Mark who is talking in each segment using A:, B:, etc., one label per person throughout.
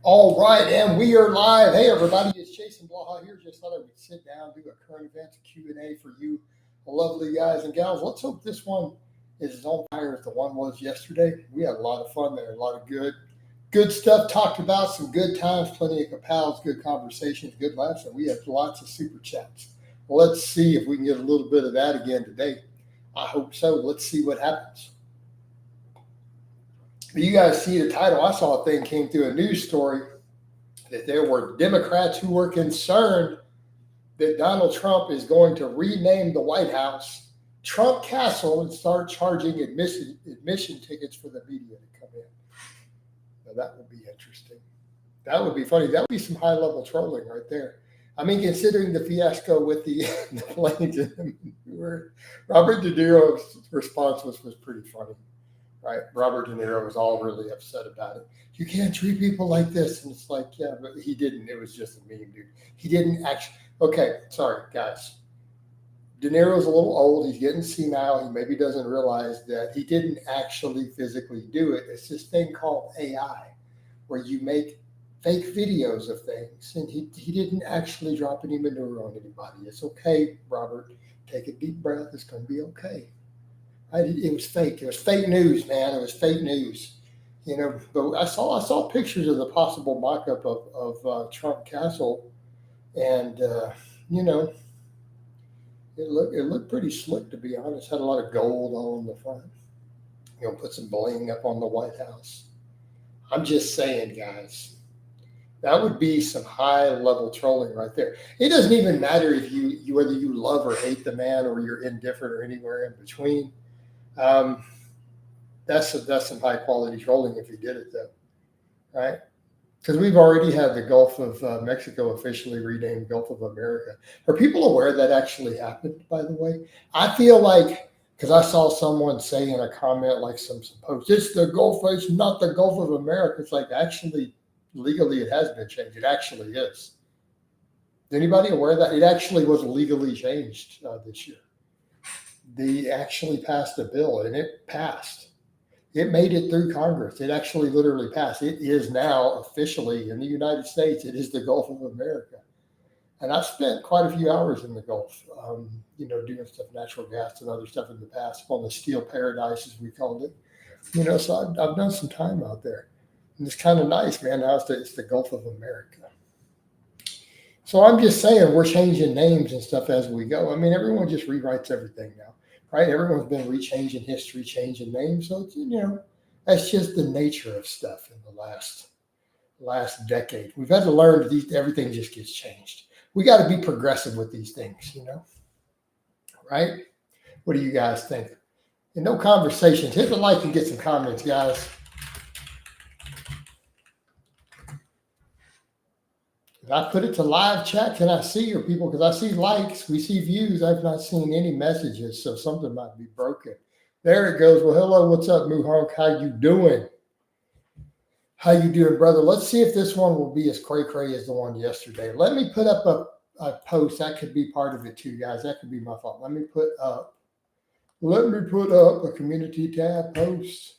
A: All right, and we are live. Hey, everybody, it's Jason Blaha here. Just thought I would sit down, do a current events Q&A for you lovely guys and gals. Let's hope this one is as on fire as the one was yesterday. We had a lot of fun there, a lot of good stuff talked about, some good times, plenty of kapals, good conversations, good laughs, and we had lots of super chats. Let's see if we can get a little bit of that again today. I hope so. Let's see what happens. You guys see the title. I saw a thing came through a news story that there were Democrats who were concerned that Donald Trump is going to rename the White House Trump Castle and start charging admission tickets for the media to come in. Now that would be interesting. That would be funny. That would be some high-level trolling right there. I mean, considering the fiasco with the planes and the maneuver, Robert De Niro's response was pretty funny. Right, Robert De Niro was all really upset about it. You can't treat people like this, and it's like, yeah, but he didn't. It was just a meme, dude. He didn't actually. Okay, sorry, guys. De Niro's a little old. He's getting senile. He maybe doesn't realize that he didn't actually physically do it. It's this thing called AI, where you make fake videos of things, and he didn't actually drop any manure on anybody. It's okay, Robert. Take a deep breath. It's going to be okay. It was fake. It was fake news, man. It was fake news. You know, but I saw pictures of the possible mock-up of Trump Castle, and you know, it looked pretty slick, to be honest. Had a lot of gold on the front. You know, put some bling up on the White House. I'm just saying, guys, that would be some high-level trolling right there. It doesn't even matter if you whether you love or hate the man or you're indifferent or anywhere in between. That's some high quality trolling if you did it though, right? Because we've already had the Gulf of Mexico officially renamed Gulf of America. Are people aware that actually happened, by the way? I feel like, because I saw someone say in a comment, like some post, it's the Gulf, it's not the Gulf of America. It's like, actually, legally it has been changed. It actually is. Is anybody aware that it actually was legally changed this year? They actually passed a bill, and it passed. It made it through Congress. It actually literally passed. It is now officially in the United States. It is the Gulf of America. And I've spent quite a few hours in the Gulf, you know, doing stuff, natural gas and other stuff in the past, on the steel paradise, as we called it. You know, so I've done some time out there. And it's kind of nice, man. Now it's the Gulf of America. So I'm just saying we're changing names and stuff as we go. I mean, everyone just rewrites everything now, right? Everyone's been rechanging history, changing names. So, it's, you know, that's just the nature of stuff in the last decade. We've had to learn that everything just gets changed. We got to be progressive with these things, you know, right? What do you guys think? And no conversations. Hit the like and get some comments, guys. If I put it to live chat, can I see your people? Because I see likes, we see views. I've not seen any messages, so something might be broken. There it goes. Well, hello, what's up, Muhonk? How you doing? How you doing, brother? Let's see if this one will be as cray-cray as the one yesterday. Let me put up a post. That could be part of it too, guys. That could be my fault. Let me put up a community tab post.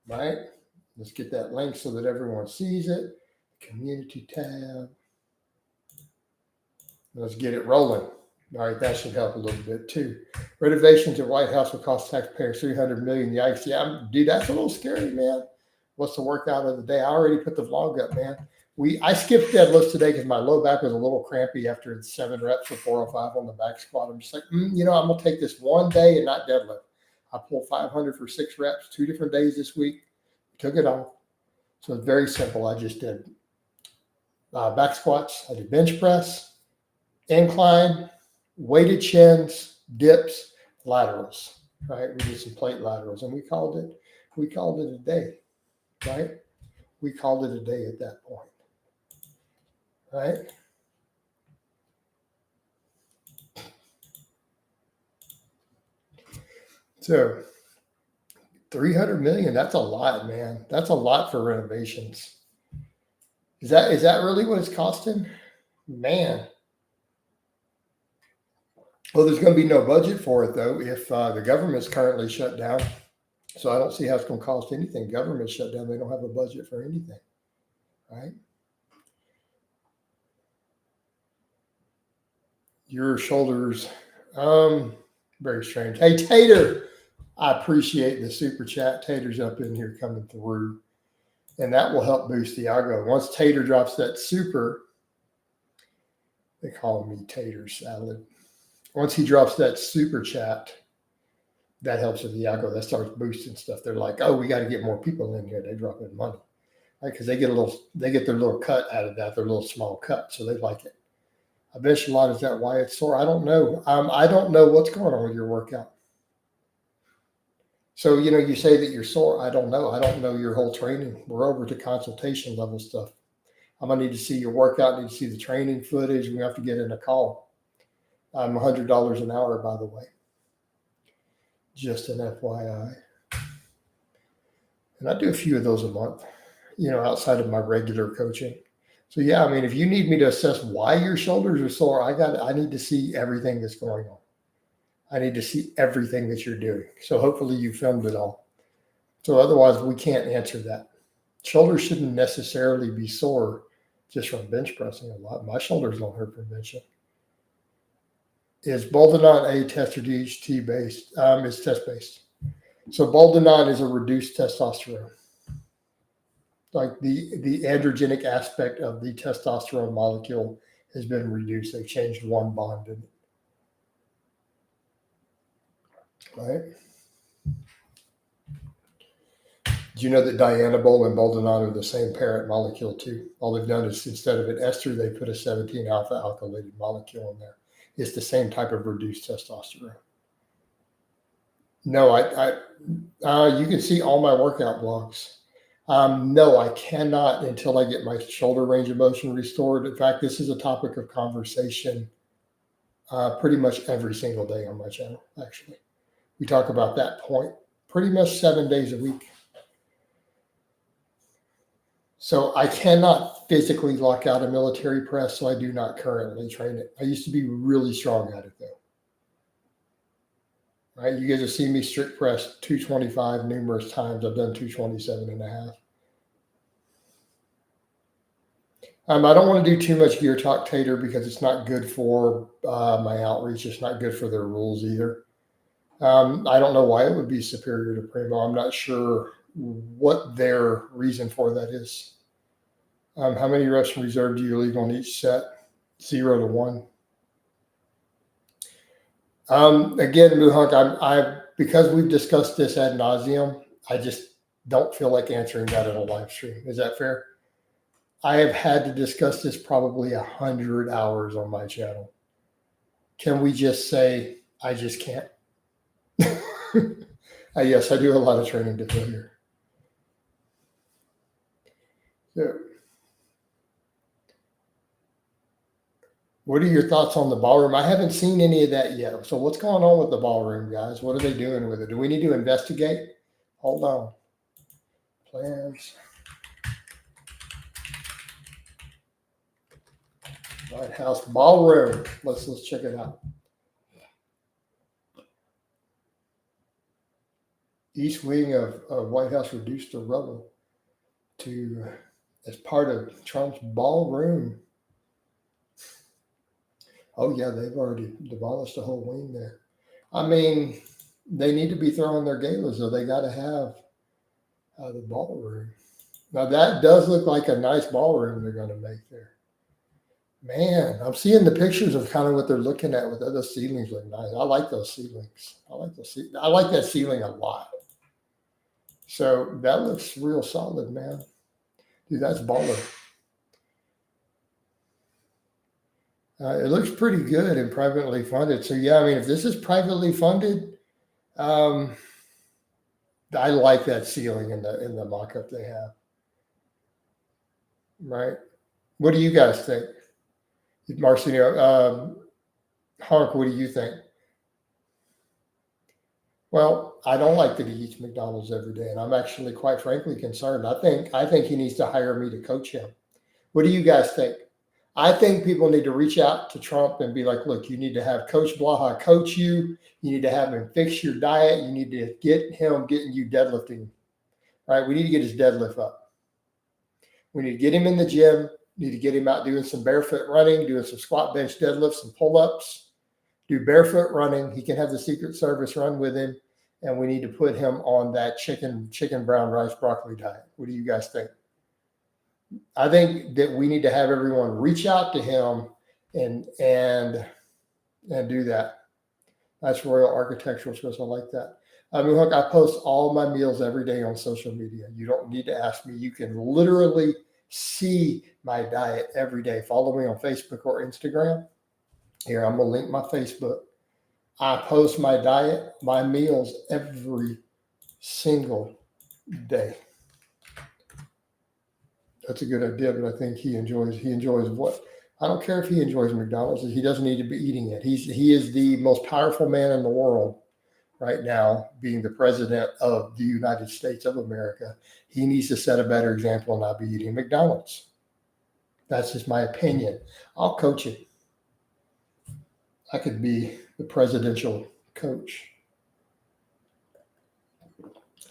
A: Right? Let's get that link so that everyone sees it. Community tab. Let's get it rolling. All right, that should help a little bit too. Renovations at White House will cost taxpayers $300 million. Yikes! Yeah, dude, that's a little scary, man. What's the workout of the day? I already put the vlog up, man. I skipped deadlifts today because my low back was a little crampy after 7 reps for 405 on the back squat. I'm just like, you know, I'm gonna take this one day and not deadlift. I pulled 500 for 6 reps, 2 different days this week. Took it off. So it's very simple. I just did back squats. I did bench press, incline, weighted chins, dips, laterals. Right? We did some plate laterals, and we called it a day. Right? We called it a day at that point. Right? So 300 million, that's a lot, man. That's a lot for renovations. Is that really what it's costing? Man. Well, there's going to be no budget for it, though, if the government's currently shut down. So I don't see how it's going to cost anything. Government shut down. They don't have a budget for anything, right? Your shoulders, very strange. Hey, Tater, I appreciate the super chat. Tater's up in here coming through, and that will help boost the algo. Once Tater drops that super, they call me Tater Salad. Once he drops that super chat, that helps with the algo. That starts boosting stuff. They're like, oh, we got to get more people in here. They drop in money, right? Because they get their little cut out of that, their little small cut, so they like it. I bet you a lot. Is that why it's sore? I don't know. I don't know what's going on with your workout. So, you say that you're sore. I don't know. I don't know your whole training. We're over to consultation level stuff. I'm going to need to see your workout, need to see the training footage. We have to get in a call. I'm $100 an hour, by the way. Just an FYI. And I do a few of those a month, outside of my regular coaching. So yeah, if you need me to assess why your shoulders are sore, I need to see everything that's going on. I need to see everything that you're doing. So hopefully you filmed it all. So otherwise we can't answer that. Shoulders shouldn't necessarily be sore just from bench pressing a lot. My shoulders don't hurt from benching. Is Boldenon A test or DHT based? It's test based. So Boldenon is a reduced testosterone. Like the androgenic aspect of the testosterone molecule has been reduced. They've changed one bond in it. Right? Do you know that dianabol and boldenone are the same parent molecule too? All they've done is instead of an ester, they put a 17 alpha alkylated molecule in there. It's the same type of reduced testosterone. No, you can see all my workout blogs. No, I cannot until I get my shoulder range of motion restored. In fact, this is a topic of conversation pretty much every single day on my channel, actually. We talk about that point pretty much 7 days a week. So I cannot physically lock out a military press, so I do not currently train it. I used to be really strong at it, though. Right? You guys have seen me strict press 225 numerous times. I've done 227 and a half. I don't want to do too much gear talk, Tater, because it's not good for my outreach. It's not good for their rules either. I don't know why it would be superior to Primo. I'm not sure what their reason for that is. How many reps from reserve do you leave on each set? 0 to 1. Again, Muhunk, because we've discussed this ad nauseum, I just don't feel like answering that in a live stream. Is that fair? I have had to discuss this probably 100 hours on my channel. Can we just say, I just can't? Yes, I do a lot of training to failure. So, what are your thoughts on the ballroom? I haven't seen any of that yet. So what's going on with the ballroom, guys? What are they doing with it? Do we need to investigate? Hold on. Plans. White House ballroom. Let's check it out. East wing of White House reduced to rubble as part of Trump's ballroom. Oh yeah, they've already demolished the whole wing there. They need to be throwing their galas, so they got to have the ballroom. Now that does look like a nice ballroom they're going to make there. Man, I'm seeing the pictures of kind of what they're looking at with those ceilings look nice. I like those ceilings. I like that ceiling a lot. So that looks real solid, man. Dude, that's baller. It looks pretty good and privately funded. So yeah, if this is privately funded, I like that ceiling in the mock-up they have. Right? What do you guys think? Marcinio, Honk, what do you think? Well, I don't like that he eats McDonald's every day, and I'm actually quite frankly concerned. I think he needs to hire me to coach him. What do you guys think? I think people need to reach out to Trump and be like, look, you need to have Coach Blaha coach you. You need to have him fix your diet. You need to get him getting you deadlifting, right? We need to get his deadlift up. We need to get him in the gym. We need to get him out doing some barefoot running, doing some squat, bench, deadlifts, some pull-ups, do barefoot running. He can have the Secret Service run with him. And we need to put him on that chicken, brown rice, broccoli diet. What do you guys think? I think that we need to have everyone reach out to him and do that. That's Royal Architectural Swiss. I like that. I mean, look, I post all my meals every day on social media. You don't need to ask me. You can literally see my diet every day. Follow me on Facebook or Instagram. Here, I'm going to link my Facebook. I post my diet, my meals every single day. That's a good idea, but I think he enjoys what? I don't care if he enjoys McDonald's. He doesn't need to be eating it. He is the most powerful man in the world right now, being the president of the United States of America. He needs to set a better example and not be eating McDonald's. That's just my opinion. I'll coach him. I could be the presidential coach,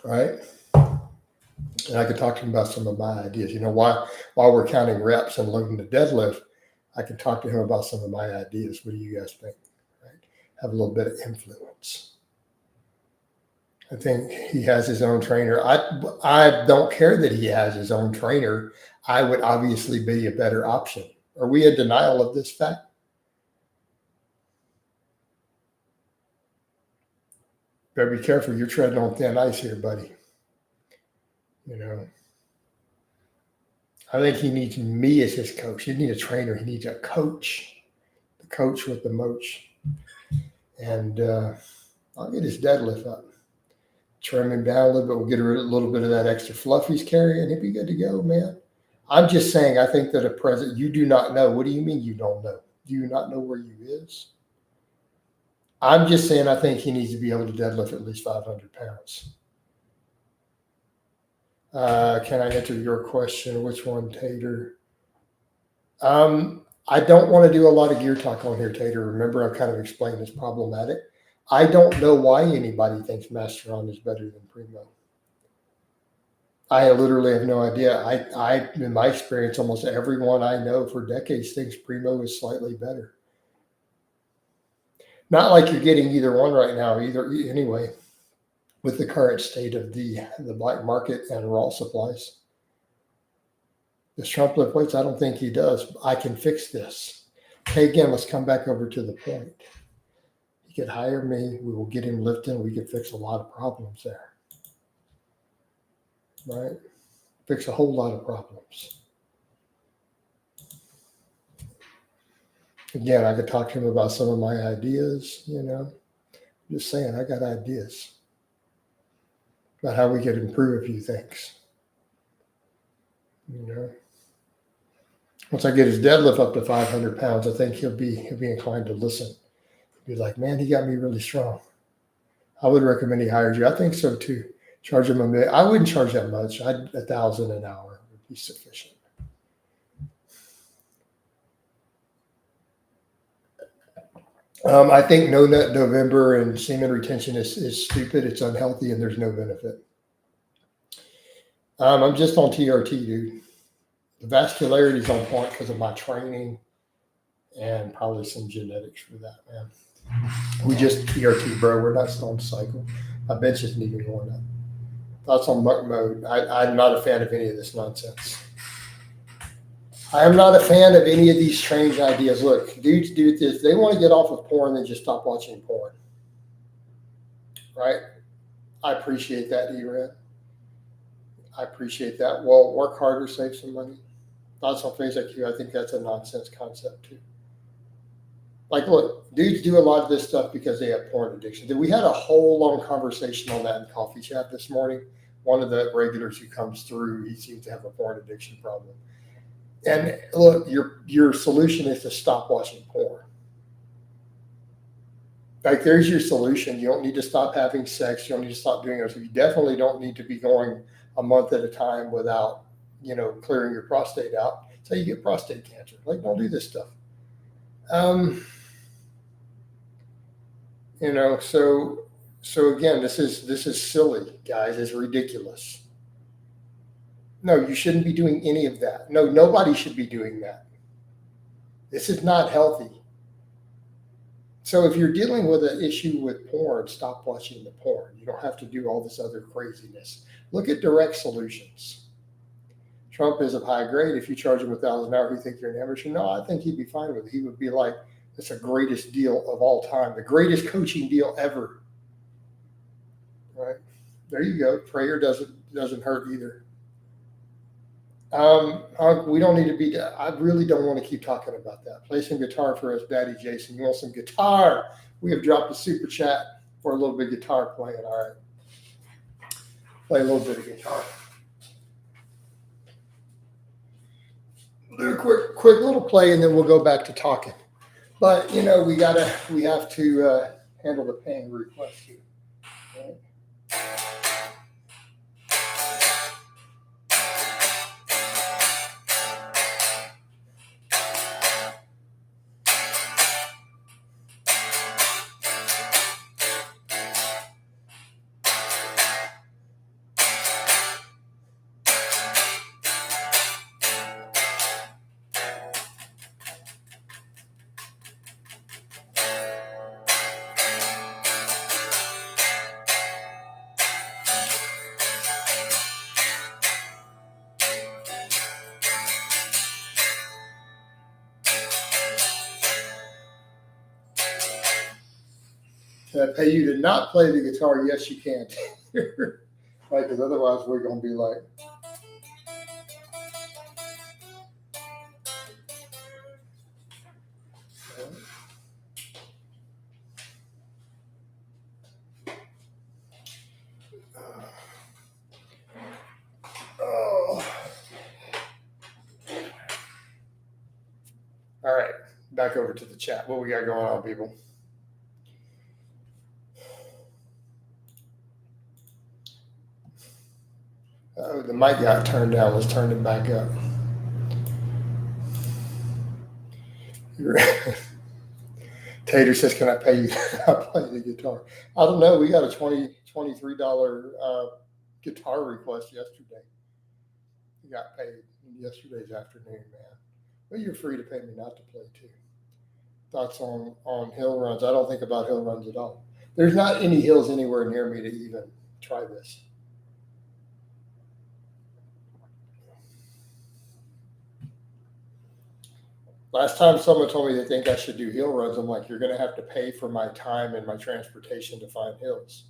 A: right? And I could talk to him about some of my ideas. You know, while we're counting reps and loading the deadlift, I can talk to him about some of my ideas. What do you guys think? Right? Have a little bit of influence. I think he has his own trainer. I don't care that he has his own trainer. I would obviously be a better option. Are we in denial of this fact? Better be careful. You're treading on thin ice here, buddy. You know, I think he needs me as his coach. He needs a trainer. He needs a coach, the coach with the moach. And I'll get his deadlift up, trim him down a little bit. We'll get rid of a little bit of that extra fluff he's carrying. He'll be good to go, man. I'm just saying, I think that a president, you do not know. What do you mean you don't know? Do you not know where you is? I'm just saying I think he needs to be able to deadlift at least 500 pounds. Can I answer your question? Which one, Tater? I don't want to do a lot of gear talk on here, Tater. Remember, I kind of explained it's problematic. I don't know why anybody thinks Masteron is better than Primo. I literally have no idea. I, in my experience, almost everyone I know for decades thinks Primo is slightly better. Not like you're getting either one right now, anyway, with the current state of the black market and raw supplies. Does Trump lift weights? I don't think he does. I can fix this. Okay, again, let's come back over to the point. He could hire me. We will get him lifting. We could fix a lot of problems there. Right? Fix a whole lot of problems. Again, I could talk to him about some of my ideas, you know. Just saying, I got ideas about how we could improve a few things. You know. Once I get his deadlift up to 500 pounds, I think he'll be inclined to listen. He'll be like, man, he got me really strong. I would recommend he hires you. I think so too. Charge him $1 million. I wouldn't charge that much. $1,000 an hour would be sufficient. I think no nut November and semen retention is stupid. It's unhealthy and there's no benefit. I'm just on TRT, dude. The vascularity is on point because of my training and probably some genetics for that, man. We just TRT, bro. We're not still on cycle. My bench isn't even going up. Thoughts on muck mode? I'm not a fan of any of this nonsense. I am not a fan of any of these strange ideas. Look, dudes do this. They want to get off of porn, then just stop watching porn. Right? I appreciate that, E-Red. I appreciate that. Well, work harder, save some money. Thoughts on Phase IQ? I think that's a nonsense concept too. Like, look, dudes do a lot of this stuff because they have porn addiction. We had a whole long conversation on that in coffee chat this morning. One of the regulars who comes through, he seems to have a porn addiction problem. And look, your solution is to stop watching porn. Like, there's your solution. You don't need to stop having sex. You don't need to stop doing it. So you definitely don't need to be going a month at a time without, clearing your prostate out. That's how you get prostate cancer. Like, don't do this stuff. So again, this is silly, guys. It's ridiculous. No, you shouldn't be doing any of that. No, nobody should be doing that. This is not healthy. So if you're dealing with an issue with porn, stop watching the porn. You don't have to do all this other craziness. Look at direct solutions. Trump is of high grade. If you charge him $1,000 an hour, you think you're an amateur? No, I think he'd be fine with it. He would be like, it's the greatest deal of all time, the greatest coaching deal ever. Right? There you go. Prayer doesn't hurt either. We don't need to be. I really don't want to keep talking about that. Play some guitar for us, Daddy Jason. You want some guitar? We have dropped a super chat for a little bit of guitar playing. All right, play a little bit of guitar. Do a quick little play, and then we'll go back to talking. But we have to handle the paying request here. Right? Can I pay you to not play the guitar? Yes, you can. Right, because otherwise we're going to be like. All right, back over to the chat. What we got going on, people? Oh, the mic got turned down. Let's turn it back up. Tater says, can I pay you to play the guitar? I don't know. We got a $23 guitar request yesterday. You got paid yesterday's afternoon, man. Well, you're free to pay me not to play too. Thoughts on hill runs? I don't think about hill runs at all. There's not any hills anywhere near me to even try this. Last time someone told me they think I should do hill runs, I'm like, you're going to have to pay for my time and my transportation to find hills.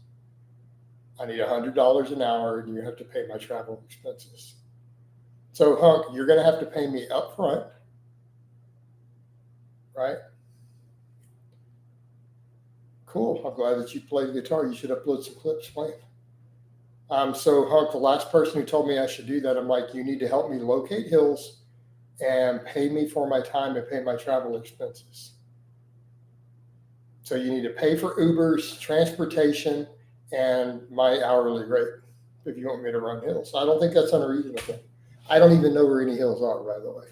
A: I need $100 an hour, and you have to pay my travel expenses. So, Hunk, you're going to have to pay me up front, right? Cool. I'm glad that you play the guitar. You should upload some clips playing. So, Hunk, the last person who told me I should do that, I'm like, you need to help me locate hills and pay me for my time and pay my travel expenses. So you need to pay for Ubers, transportation, and my hourly rate if you want me to run hills. I don't think that's unreasonable. I don't even know where any hills are, by the way.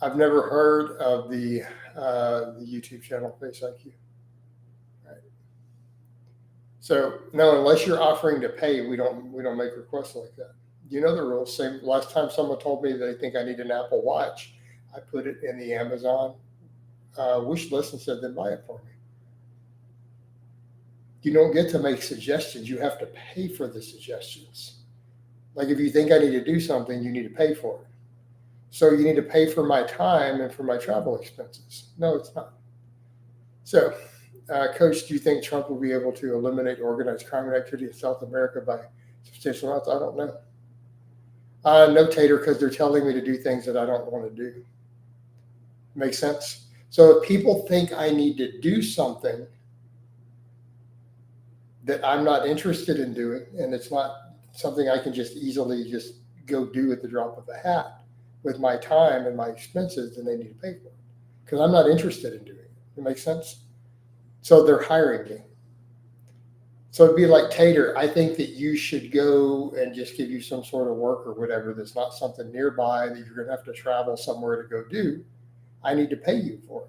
A: I've never heard of the YouTube channel Face IQ. Right. So no, unless you're offering to pay, we don't make requests like that. You know the rules. Same last time someone told me they think I need an Apple Watch, I put it in the Amazon wish list and said, then buy it for me. You don't get to make suggestions. You have to pay for the suggestions. Like if you think I need to do something, you need to pay for it. So you need to pay for my time and for my travel expenses. No, it's not. So, Coach, do you think Trump will be able to eliminate organized crime and activity in South America by substantial amounts? I don't know. No, Tater, because they're telling me to do things that I don't want to do. Makes sense? So if people think I need to do something that I'm not interested in doing, and it's not something I can just easily just go do at the drop of a hat with my time and my expenses, then they need to pay for it because I'm not interested in doing it. It makes sense? So they're hiring me. So it'd be like, Tater, I think that you should go and just give you some sort of work or whatever that's not something nearby that you're going to have to travel somewhere to go do. I need to pay you for it.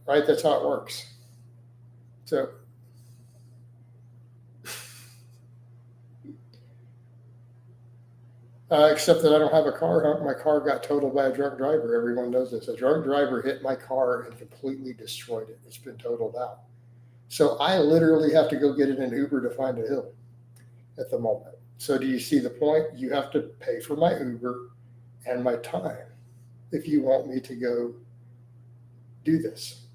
A: Right? That's how it works. So, except that I don't have a car. My car got totaled by a drunk driver. Everyone knows this. A drunk driver hit my car and completely destroyed it. It's been totaled out. So I literally have to go get in an Uber to find a hill at the moment. So do you see the point? You have to pay for my Uber and my time if you want me to go do this.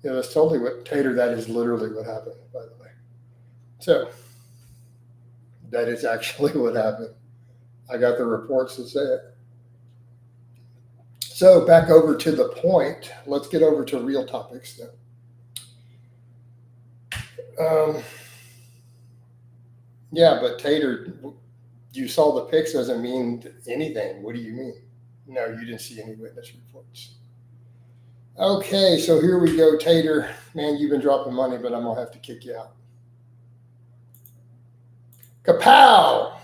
A: Yeah, that's totally what, Tater, that is literally what happened, by the way. So that is actually what happened. I got the reports to say it. So back over to the point. Let's get over to real topics then. Yeah, but Tater, you saw the pics doesn't mean anything. What do you mean? No, you didn't see any witness reports. Okay, so here we go, Tater. Man, you've been dropping money, but I'm going to have to kick you out. Kapow!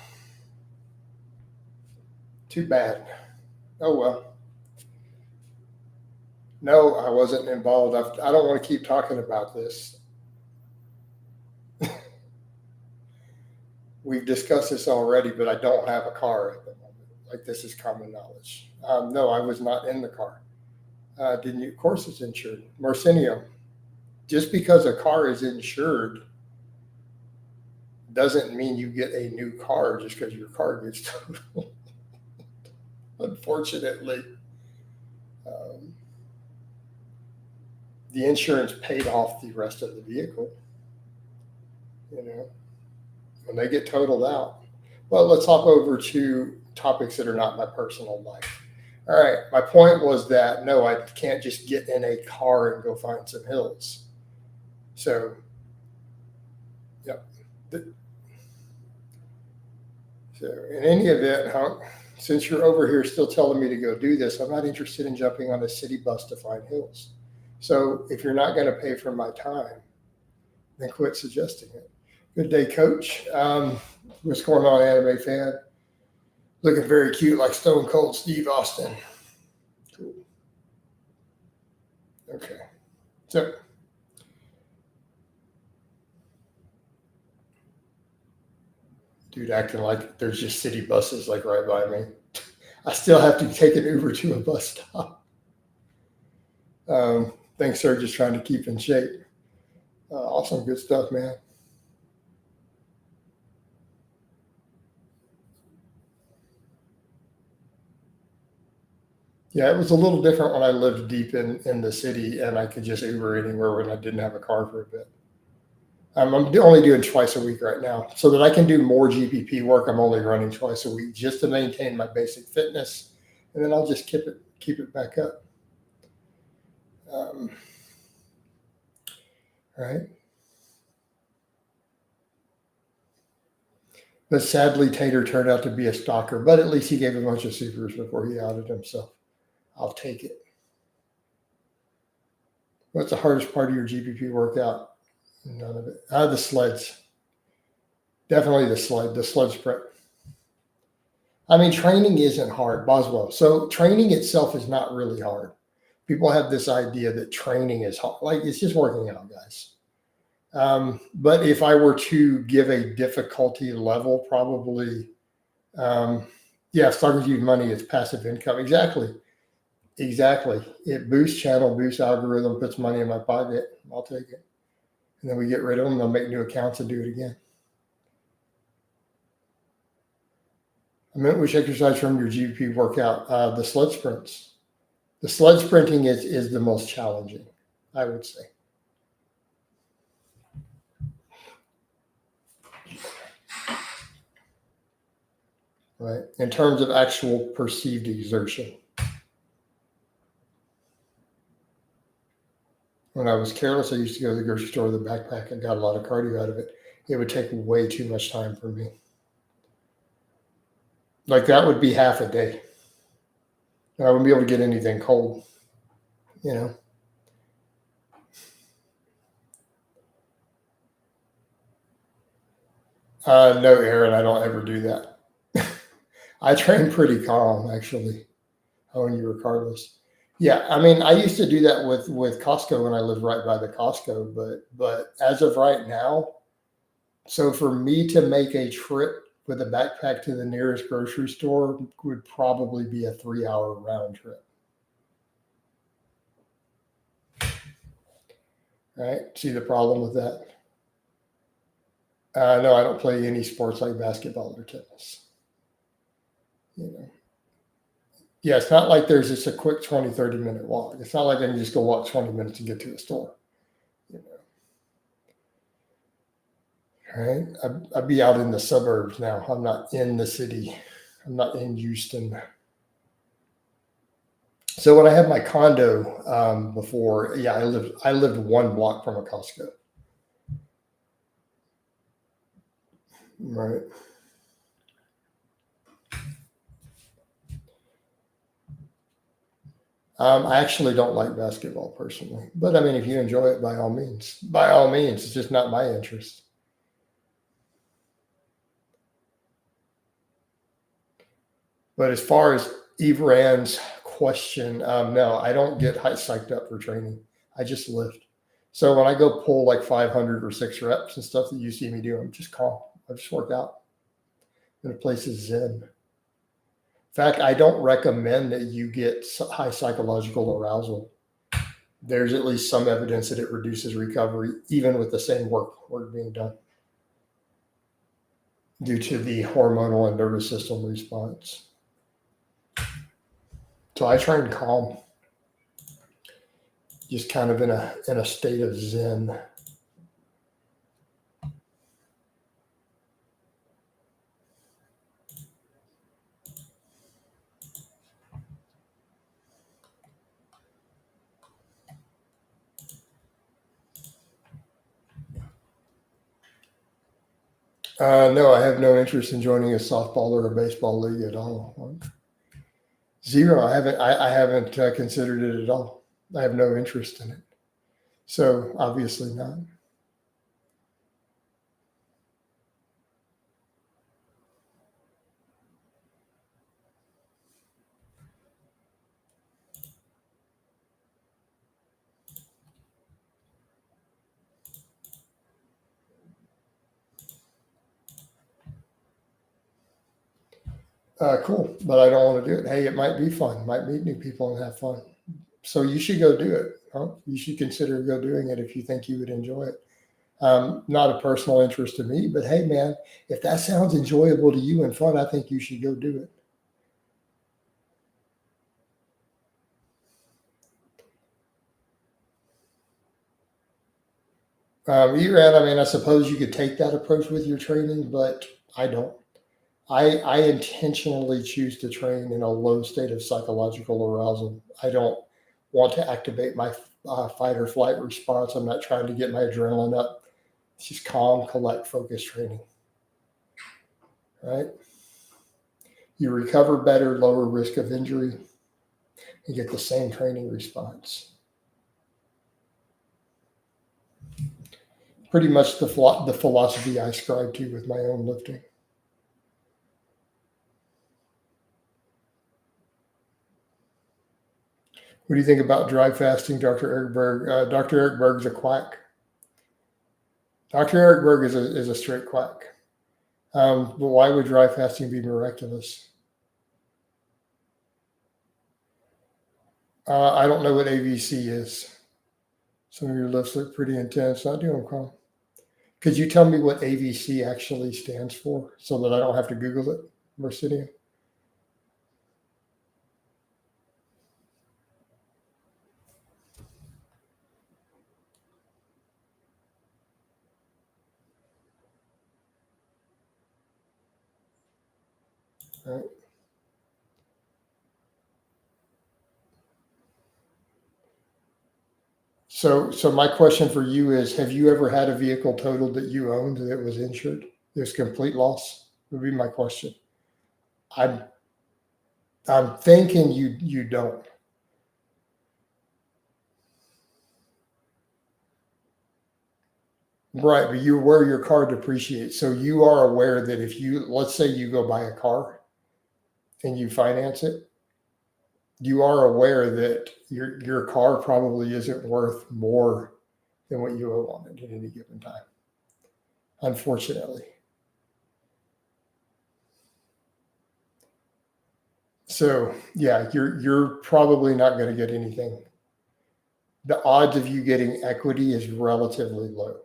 A: Too bad. Oh, well. No, I wasn't involved. I don't want to keep talking about this. We've discussed this already, but I don't have a car at the moment. Like, this is common knowledge. No, I was not in the car. Didn't you? Of course it's insured. Marcinio, just because a car is insured doesn't mean you get a new car just because your car gets totaled. Unfortunately, the insurance paid off the rest of the vehicle. You know, when they get totaled out. Well, let's hop over to topics that are not my personal life. All right, my point was that no, I can't just get in a car and go find some hills. So, yep. So, in any event, since you're over here still telling me to go do this, I'm not interested in jumping on a city bus to find hills. So, if you're not going to pay for my time, then quit suggesting it. Good day, Coach. What's going on, anime fan? Looking very cute, like Stone Cold Steve Austin. Cool. Okay. So, dude acting like there's just city buses like right by me. I still have to take an Uber to a bus stop. Thanks, sir. Just trying to keep in shape. Awesome. Good stuff, man. Yeah, it was a little different when I lived deep in the city and I could just Uber anywhere when I didn't have a car for a bit. I'm only doing twice a week right now. So that I can do more GPP work, I'm only running twice a week just to maintain my basic fitness. And then I'll just keep it back up. Right. But sadly, Tater turned out to be a stalker, but at least he gave a bunch of supers before he outed himself. I'll take it. What's the hardest part of your GPP workout? None of it. The sleds. Definitely the sled sprint. I mean, training isn't hard, Boswell. So training itself is not really hard. People have this idea that training is hard. Like, it's just working out, guys. But if I were to give a difficulty level, probably, starting to use money is passive income. Exactly. It boosts channel, boosts algorithm, puts money in my pocket. I'll take it. And then we get rid of them. They'll make new accounts and do it again. I meant which exercise from your GPP workout? The sled sprints. The sled sprinting is the most challenging, I would say. Right. In terms of actual perceived exertion. When I was careless, I used to go to the grocery store with a backpack and got a lot of cardio out of it. It would take way too much time for me. Like, that would be half a day. I wouldn't be able to get anything cold, you know. No, Aaron, I don't ever do that. I train pretty calm, actually. Oh, and you regardless. Yeah, I mean, I used to do that with Costco when I lived right by the Costco, but as of right now, so for me to make a trip with a backpack to the nearest grocery store would probably be a 3 hour round trip. Right? See the problem with that? No, I don't play any sports like basketball or tennis. You know, yeah, it's not like there's just a quick 20, 30 minute walk. It's not like I can just go walk 20 minutes to get to a store. You know, right? I'd be out in the suburbs now. I'm not in the city. I'm not in Houston. So when I had my condo before, yeah, I lived 1 block from a Costco. Right. I actually don't like basketball personally, but I mean, if you enjoy it, by all means, it's just not my interest. But as far as Eve Rand's question, no, I don't get psyched up for training. I just lift. So when I go pull like 500 or 6 reps and stuff that you see me do, I'm just calm. I just work out. And the place is zen. In fact, I don't recommend that you get high psychological arousal. There's at least some evidence that it reduces recovery, even with the same work being done, due to the hormonal and nervous system response. So I train calm, just kind of in a state of zen. No, I have no interest in joining a softball or a baseball league at all. Zero. I haven't considered it at all. I have no interest in it. So obviously not. Cool, but I don't want to do it. Hey, it might be fun. Might meet new people and have fun. So you should go do it. Huh? You should consider go doing it if you think you would enjoy it. Not a personal interest to me, but hey, man, if that sounds enjoyable to you and fun, I think you should go do it. Eran, I mean, I suppose you could take that approach with your training, but I don't. I intentionally choose to train in a low state of psychological arousal. I don't want to activate my fight or flight response. I'm not trying to get my adrenaline up. It's just calm, collect, focus training, right? You recover better, lower risk of injury, and get the same training response. Pretty much the philosophy I ascribe to with my own lifting. What do you think about dry fasting, Dr. Eric Berg? Dr. Eric Berg's a quack. Dr. Eric Berg is a straight quack. But why would dry fasting be miraculous? I don't know what AVC is. Some of your lifts look pretty intense. I do them calm. Could you tell me what AVC actually stands for so that I don't have to Google it? Mercidian. All right. So my question for you is: have you ever had a vehicle totaled that you owned that was insured? There's complete loss. Would be my question. I'm I'm thinking you don't. Right, but you're aware your car depreciates. So you are aware that if you, let's say you go buy a car and you finance it, you are aware that your car probably isn't worth more than what you owe on it at any given time, unfortunately. So yeah, you're probably not going to get anything. The odds of you getting equity is relatively low.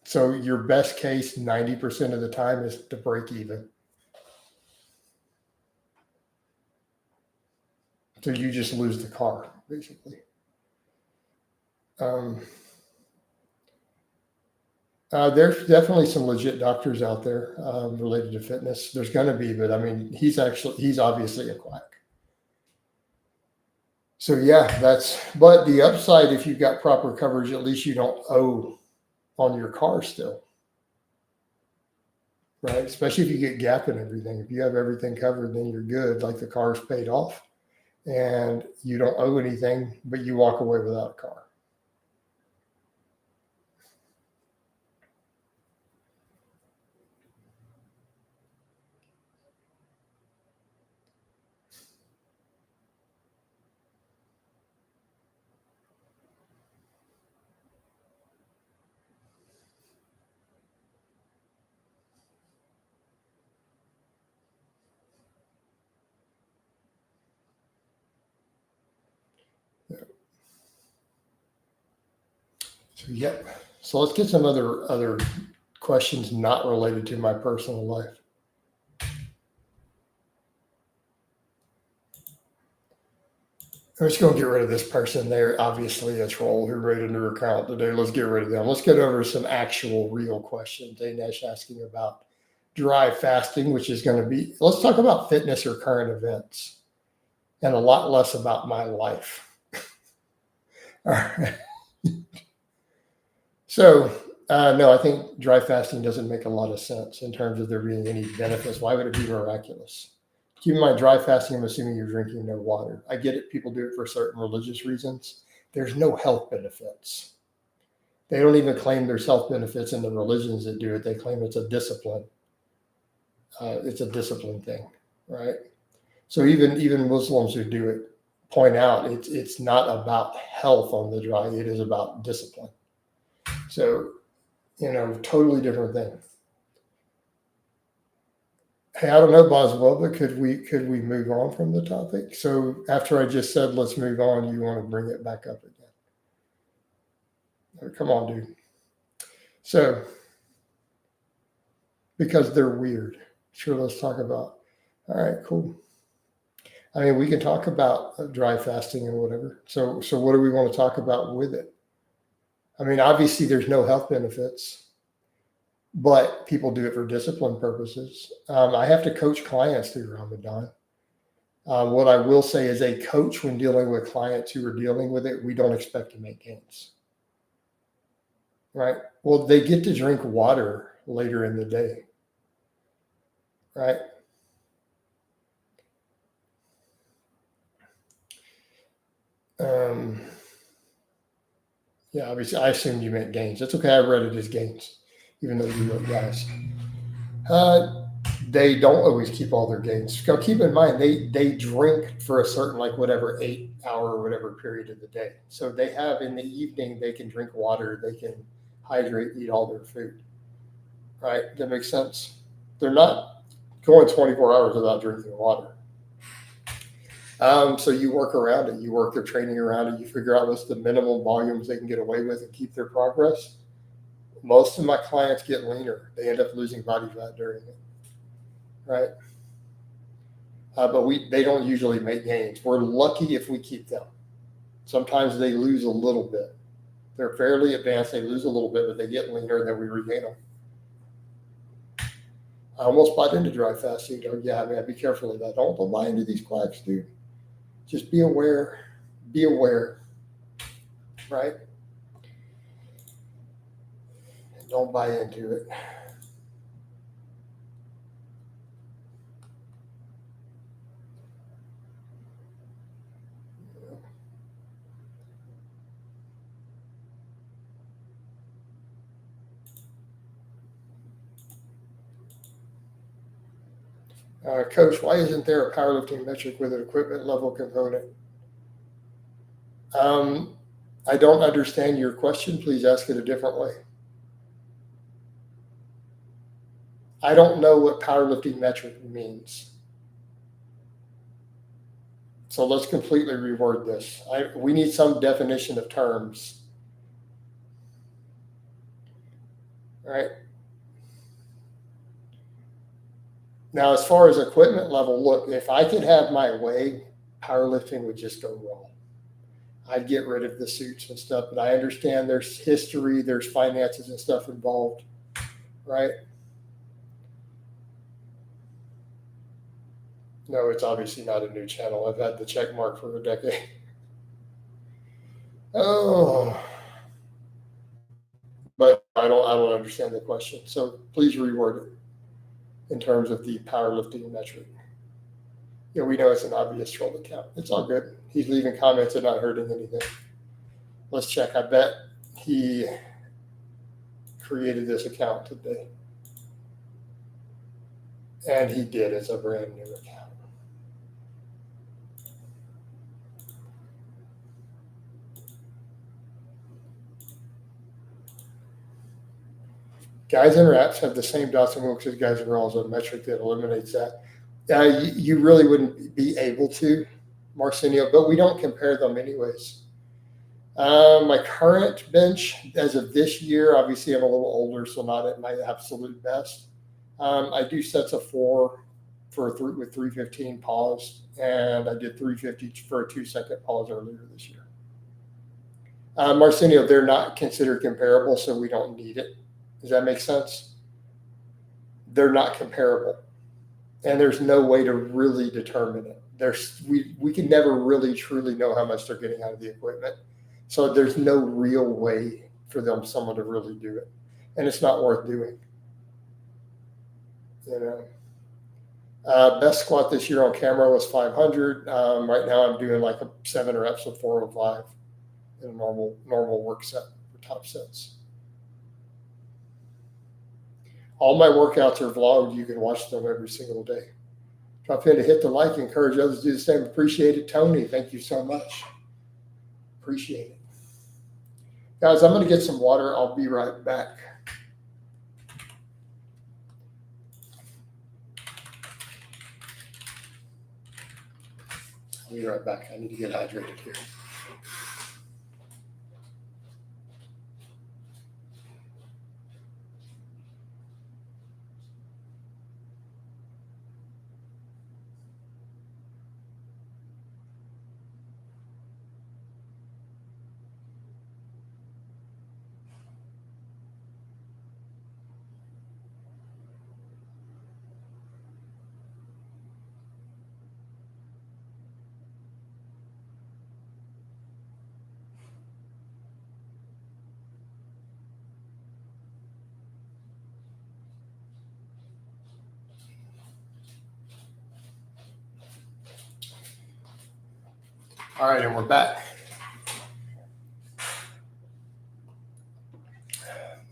A: So your best case 90% of the time is to break even. So you just lose the car, basically. Um, there's definitely some legit doctors out there related to fitness. There's going to be, but I mean, he's obviously a quack. So yeah, but the upside, if you've got proper coverage, at least you don't owe on your car still, right? Especially if you get gap and everything. If you have everything covered, then you're good. Like the car's paid off and you don't owe anything, but you walk away without a car. So yep. So let's get some other questions not related to my personal life. I'm just going to get rid of this person. They're obviously a troll who made a new account today. Let's get rid of them. Let's get over some actual real questions. Dinesh asking about dry fasting, which is going to be, let's talk about fitness or current events and a lot less about my life. All right. So, no, I think dry fasting doesn't make a lot of sense in terms of there being any benefits. Why would it be miraculous? Keep in mind, dry fasting, I'm assuming you're drinking no water. I get it. People do it for certain religious reasons. There's no health benefits. They don't even claim there's health benefits in the religions that do it. They claim it's a discipline. It's a discipline thing, right? So even Muslims who do it point out it's not about health on the dry. It is about discipline. So, totally different thing. Hey, I don't know, Boswell, but could we move on from the topic? So after I just said let's move on, you want to bring it back up again? Oh, come on, dude. So because they're weird. Sure, let's talk about. All right, cool. I mean, we can talk about dry fasting and whatever. So what do we want to talk about with it? I mean, obviously, there's no health benefits, but people do it for discipline purposes. I have to coach clients through Ramadan. What I will say as a coach, when dealing with clients who are dealing with it, we don't expect to make gains. Right? Well, they get to drink water later in the day. Right? Yeah, obviously, I assumed you meant gains. That's okay. I read it as gains, even though you wrote guys. They don't always keep all their gains. So keep in mind, they drink for a certain, like, whatever 8 hour or whatever period of the day. So they have in the evening, they can drink water, they can hydrate, eat all their food. Right? That makes sense. They're not going 24 hours without drinking water. So you work around it. You work their training around it. You figure out what's the minimum volumes they can get away with and keep their progress. Most of my clients get leaner. They end up losing body fat during it, right? But they don't usually make gains. We're lucky if we keep them. Sometimes they lose a little bit. They're fairly advanced. They lose a little bit, but they get leaner, and then we regain them. I almost bought into dry fasting. Yeah, man, be careful of that. Don't buy into these quacks, dude. Just be aware. Be aware, right? Don't buy into it. Coach, why isn't there a powerlifting metric with an equipment level component? I don't understand your question. Please ask it a different way. I don't know what powerlifting metric means. So let's completely reword this. We need some definition of terms. All right. Now, as far as equipment level, look, if I could have my way, powerlifting would just go wrong. I'd get rid of the suits and stuff, but I understand there's history, there's finances and stuff involved, right? No, it's obviously not a new channel. I've had the check mark for a decade. Oh, but I don't understand the question. So please reword it in terms of the powerlifting metric. You know, we know it's an obvious troll account. It's all good. He's leaving comments and not hurting anything. Let's check. I bet he created this account today. And he did. It's a brand new account. Guys and reps have the same dots and wilks as guys and rolls, a metric that eliminates that. You really wouldn't be able to, Marcinio, but we don't compare them anyways. My current bench as of this year, obviously I'm a little older, so not at my absolute best. I do sets of 4 with 315 pause, and I did 350 for a 2-second pause earlier this year. Marcinio, they're not considered comparable, so we don't need it. Does that make sense? They're not comparable, and there's no way to really determine it. We can never really truly know how much they're getting out of the equipment, so there's no real way for someone to really do it, and it's not worth doing. You know, best squat this year on camera was 500. Right now I'm doing like 7 reps of 405 in a normal work set for top sets. All my workouts are vlogged. You can watch them every single day. Drop in to hit the like, encourage others to do the same. Appreciate it, Tony. Thank you so much. Appreciate it. Guys, I'm going to get some water. I'll be right back. I'll be right back. I need to get hydrated here. All right, and we're back.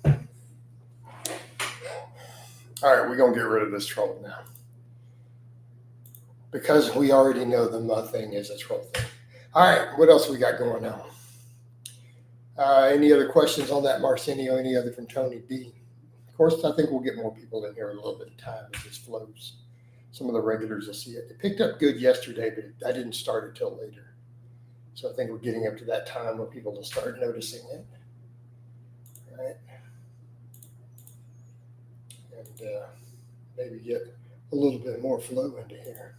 A: All right, we're going to get rid of this troll now, because we already know the thing is a troll thing. All right, what else we got going on? Any other questions on that, Marcinio? Any other from Tony D? Of course, I think we'll get more people in here in a little bit of time as this flows. Some of the regulars will see it. It picked up good yesterday, but I didn't start it till later. So I think we're getting up to that time where people will start noticing it. All right. And maybe get a little bit more flow into here.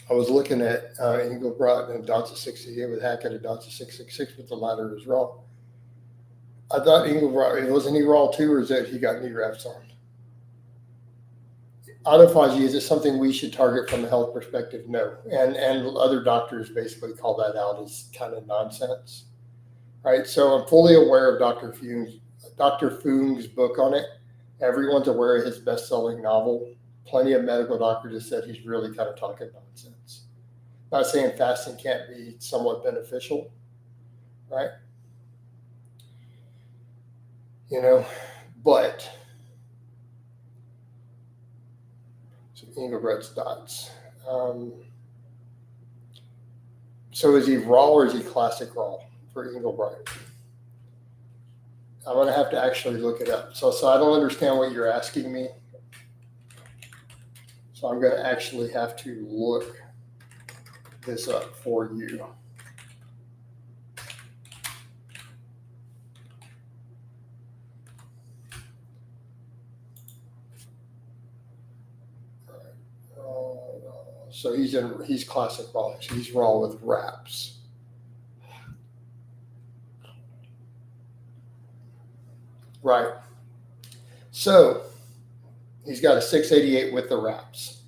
A: I was looking at Engelbrat and Dotsa 68 with Hackett and Dotsa 666 with the ladder as raw. I thought Engelbrat, wasn't he raw too, or is that he got knee wraps on? Autophagy, is it something we should target from a health perspective? No. And other doctors basically call that out as kind of nonsense. Right. So I'm fully aware of Dr. Fung's book on it. Everyone's aware of his best-selling novel. Plenty of medical doctors have said he's really kind of talking nonsense. Not saying fasting can't be somewhat beneficial, right? You know, but Engelbrecht's dots. So is he raw or is he classic raw for Engelbrecht? I'm going to have to actually look it up. So I don't understand what you're asking me. So I'm going to actually have to look this up for you. So he's classic raw. He's raw with wraps. Right. So he's got a 688 with the wraps.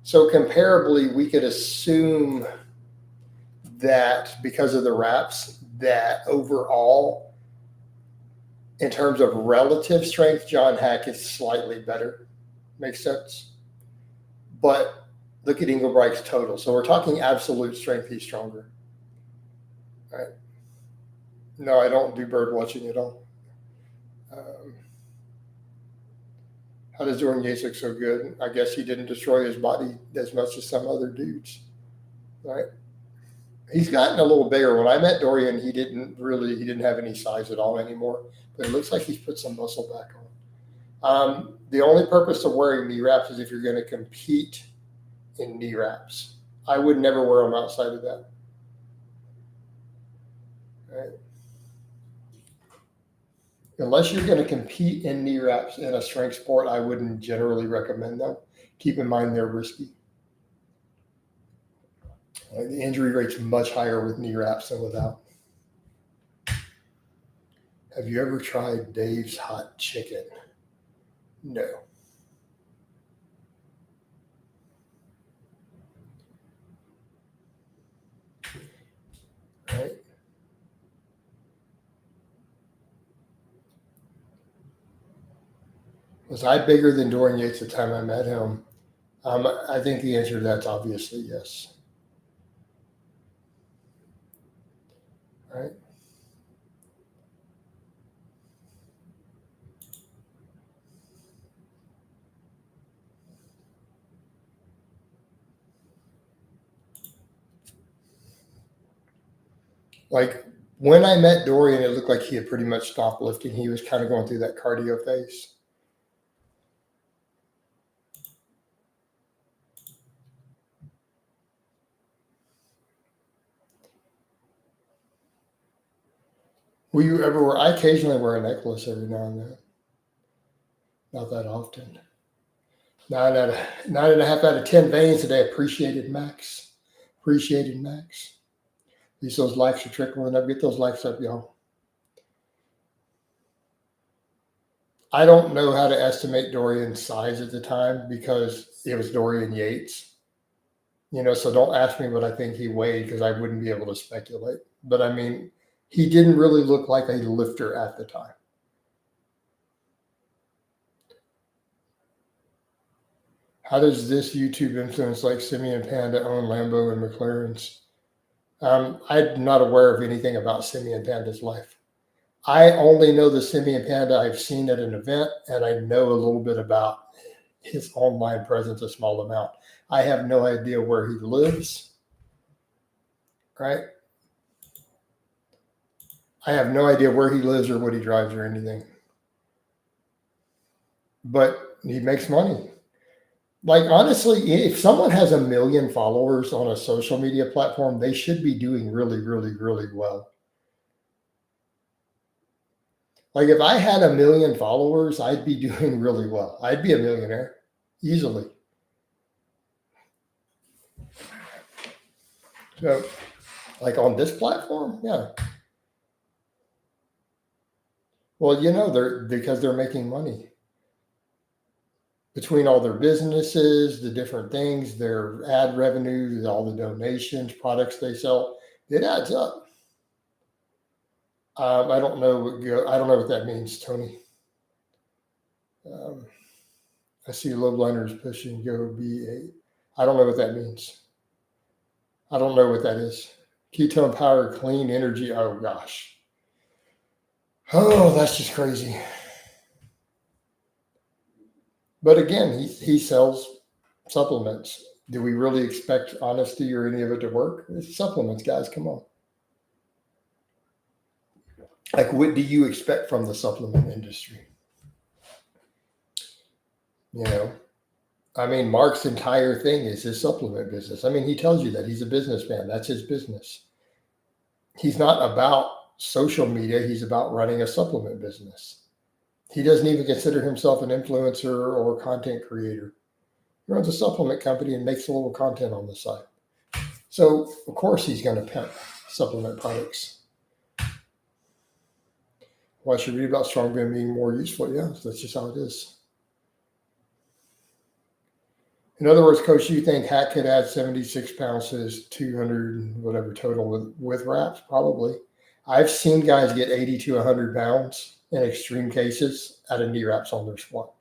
A: So comparably, we could assume that because of the wraps, that overall, in terms of relative strength, John Hack is slightly better. Makes sense? But look at Engelbrecht's total. So we're talking absolute strength, he's stronger. All right. No, I don't do bird watching at all. How does Dorian Yates look so good? I guess he didn't destroy his body as much as some other dudes. Right? He's gotten a little bigger. When I met Dorian, he didn't have any size at all anymore. But it looks like he's put some muscle back on. The only purpose of wearing knee wraps is if you're going to compete in knee wraps. I would never wear them outside of that. Right? Unless you're going to compete in knee wraps in a strength sport, I wouldn't generally recommend them. Keep in mind they're risky. The injury rate's much higher with knee wraps than without. Have you ever tried Dave's Hot Chicken? No. Right? Was I bigger than Dorian Yates the time I met him? I think the answer to that's obviously yes. Right? Like when I met Dorian, it looked like he had pretty much stopped lifting. He was kind of going through that cardio phase. Will you ever wear? I occasionally wear a necklace every now and then. Not that often. 9.5 out of 10 veins today. Appreciated Max. Appreciated Max. At least those likes are trickling up. Get those likes up, y'all. I don't know how to estimate Dorian's size at the time because it was Dorian Yates. So don't ask me what I think he weighed because I wouldn't be able to speculate. But I mean, he didn't really look like a lifter at the time. How does this YouTube influence like Simeon Panda own Lambo and McLarens? I'm not aware of anything about Simeon Panda's life. I only know the Simeon Panda I've seen at an event, and I know a little bit about his online presence, a small amount. I have no idea where he lives, right? I have no idea where he lives or what he drives or anything. But he makes money. Like, honestly, if someone has 1 million followers on a social media platform, they should be doing really, really, really well. Like, if I had 1 million followers, I'd be doing really well. I'd be a millionaire easily. So, like on this platform, yeah. Well, because they're making money. Between all their businesses, the different things, their ad revenues, all the donations, products they sell, it adds up. I don't know what that means, Tony. I see low blinders pushing go B8. I don't know what that means. I don't know what that is. Ketone power, clean energy. Oh gosh. Oh, that's just crazy. But again, he sells Supplements. Do we really expect honesty or any of it to work? It's supplements, guys. Come on. Like, what do you expect from the supplement industry? You know, I mean, Mark's entire thing is his supplement business. I mean, he tells you that he's a businessman. That's his business. He's not about social media. He's about running a supplement business. He doesn't even consider himself an influencer or content creator. He runs a supplement company and makes a little content on the side. So, of course, he's going to pimp supplement products. Why should we read about strongman being more useful? Yeah, that's just how it is. In other words, Coach, you think Hack could add 76 pounds to his 200 whatever total with wraps? Probably. I've seen guys get 80 to 100 pounds in extreme cases out of knee wraps on their squat.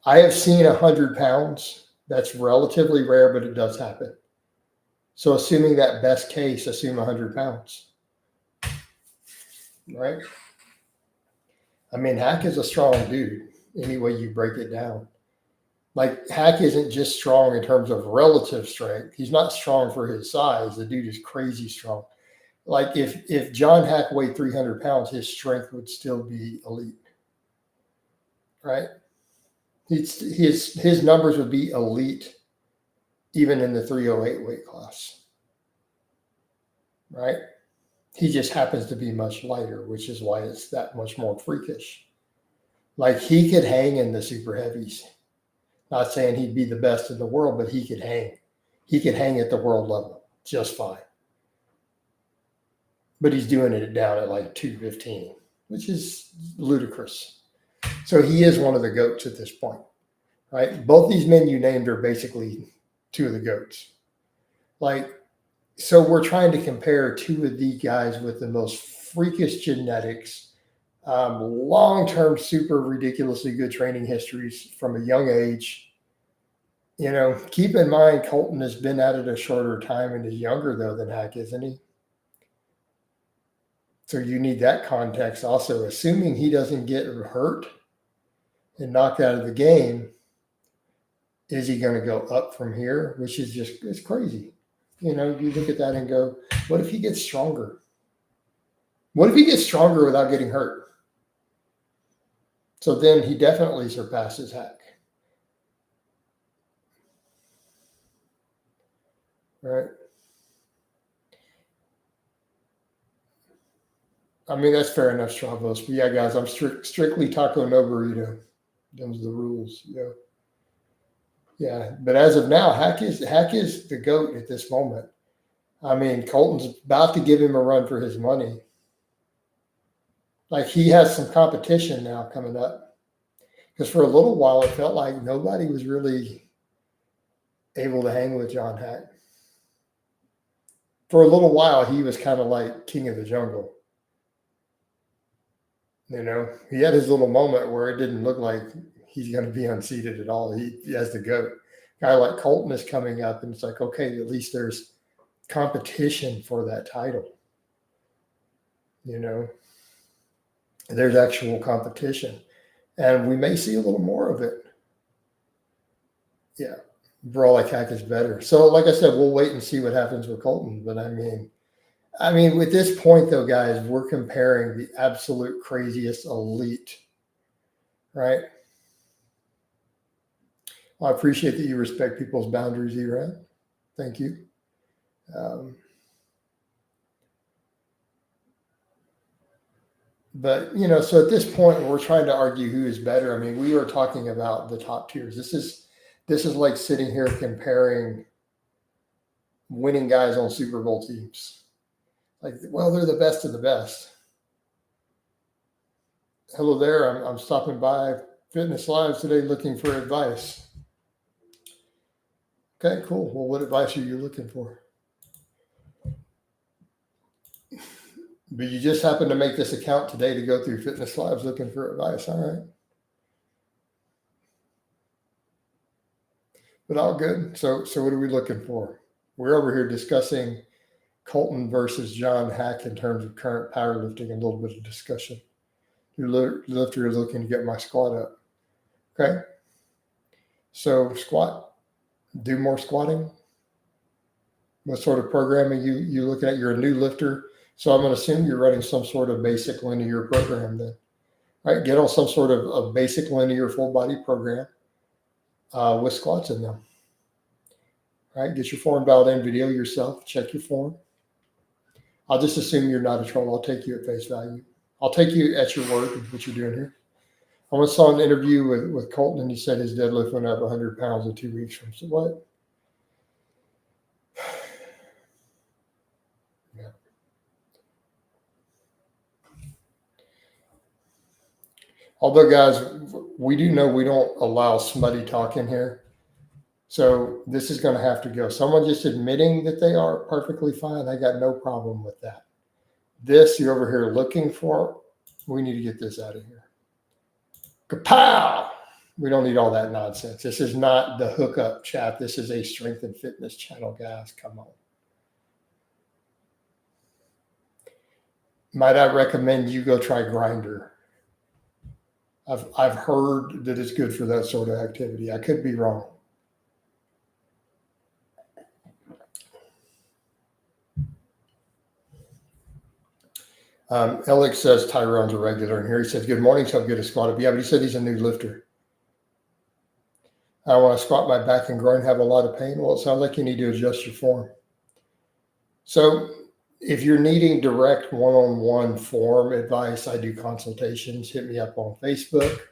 A: I have seen 100 pounds. That's relatively rare, but it does happen. So assuming that best case, assume 100 pounds. Right? I mean, Hack is a strong dude, any way you break it down. Like, Hack isn't just strong in terms of relative strength. He's not strong for his size. The dude is crazy strong. Like, if John Hack weighed 300 pounds, his strength would still be elite. Right? His numbers would be elite even in the 308 weight class. Right? He just happens to be much lighter, which is why it's that much more freakish. Like, he could hang in the super heavies. Not saying he'd be the best in the world, but he could hang. He could hang at the world level just fine. But he's doing it down at like 215, which is ludicrous. So he is one of the GOATs at this point, right? Both these men you named are basically two of the GOATs. Like, so we're trying to compare two of the guys with the most freakish genetics, long-term, super ridiculously good training histories from a young age. You know, keep in mind, Colton has been at it a shorter time and is younger, though, than Hack, isn't he? So you need that context also. Assuming he doesn't get hurt and knocked out of the game, is he going to go up from here? Which is just, it's crazy. You know, you look at that and go, what if he gets stronger? What if he gets stronger without getting hurt? So then he definitely surpasses Hack. Right? I mean, that's fair enough, Stravos. But yeah, guys, I'm strictly taco no burrito. Those are the rules. Yeah. Yeah. But as of now, Hack is the GOAT at this moment. I mean, Colton's about to give him a run for his money. Like, he has some competition now coming up. Because for a little while, it felt like nobody was really able to hang with John Hack. For a little while, he was kind of like king of the jungle. You know, he had his little moment where it didn't look like he's going to be unseated at all. He has the GOAT. A guy like Colton is coming up, and it's like, okay, at least there's competition for that title. You know, there's actual competition, and we may see a little more of it. Yeah, Brawl like Hack is better. So, like I said, we'll wait and see what happens with Colton. But I mean, with this point, though, guys, we're comparing the absolute craziest elite, right? Well, I appreciate that you respect people's boundaries, Eran. Thank you. But, you know, so at this point, we're trying to argue who is better. I mean, we are talking about the top tiers. This is like sitting here comparing winning guys on Super Bowl teams. Like, well, they're the best of the best. Hello there. I'm stopping by Fitness Live today looking for advice. Okay, cool. Well, what advice are you looking for? But you just happened to make this account today to go through Fitness Lives looking for advice. All right. But all good. So what are we looking for? We're over here discussing Colton versus John Hack in terms of current powerlifting and a little bit of discussion. Your lifter is looking to get my squat up. Okay. So squat. do more squatting? What sort of programming you looking at? You're a new lifter, so I'm going to assume you're running some sort of basic linear program then. All right, get on some sort of basic linear full body program with squats in them. All right, get your form dialed in, video yourself, check your form. I'll just assume you're not a troll. I'll take you at face value. I'll take you at your word of what you're doing here. I once saw an interview with Colton, and he said his deadlift went up 100 pounds in 2 weeks from what? Yeah. Although, guys, we do know we don't allow smutty talk in here. So this is going to have to go. Someone just admitting that they are perfectly fine, I got no problem with that. This you're over here looking for, we need to get this out of here. Kapow! We don't need all that nonsense. This is not the hookup chat. This is a strength and fitness channel, guys. Come on. Might I recommend you go try Grindr? I've heard that it's good for that sort of activity. I could be wrong. Alex says Tyrone's a regular in here. He says, good morning, so good at squat up. Yeah, but he said he's a new lifter. I want to squat my back and groin, have a lot of pain. Well, it sounds like you need to adjust your form. So if you're needing direct one-on-one form advice, I do consultations. Hit me up on Facebook.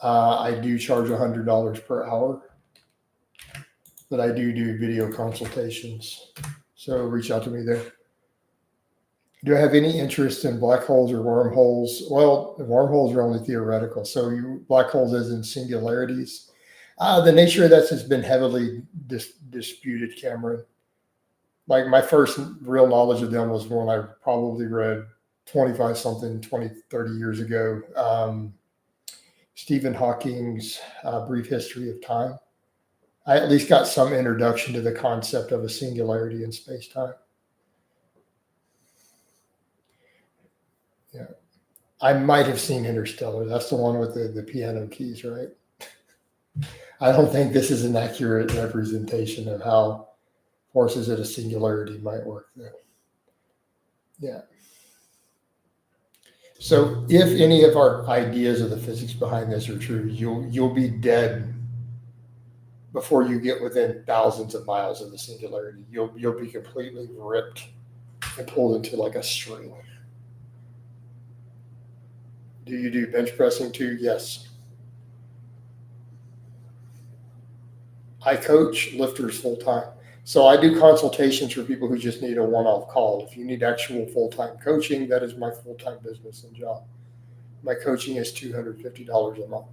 A: I do charge $100 per hour, but I do video consultations. So reach out to me there. Do I have any interest in black holes or wormholes? Well, wormholes are only theoretical. So black holes as in singularities. The nature of that has been heavily disputed, Cameron. Like my first real knowledge of them was when I probably read 30 years ago, Stephen Hawking's Brief History of Time. I at least got some introduction to the concept of a singularity in space-time. Yeah, I might have seen Interstellar. That's the one with the piano keys, right? I don't think this is an accurate representation of how forces at a singularity might work there. Yeah. So if any of our ideas of the physics behind this are true, you'll be dead before you get within thousands of miles of the singularity. You'll be completely ripped and pulled into like a string. Do you do bench pressing too? Yes. I coach lifters full time. So I do consultations for people who just need a one-off call. If you need actual full-time coaching, that is my full-time business and job. My coaching is $250 a month.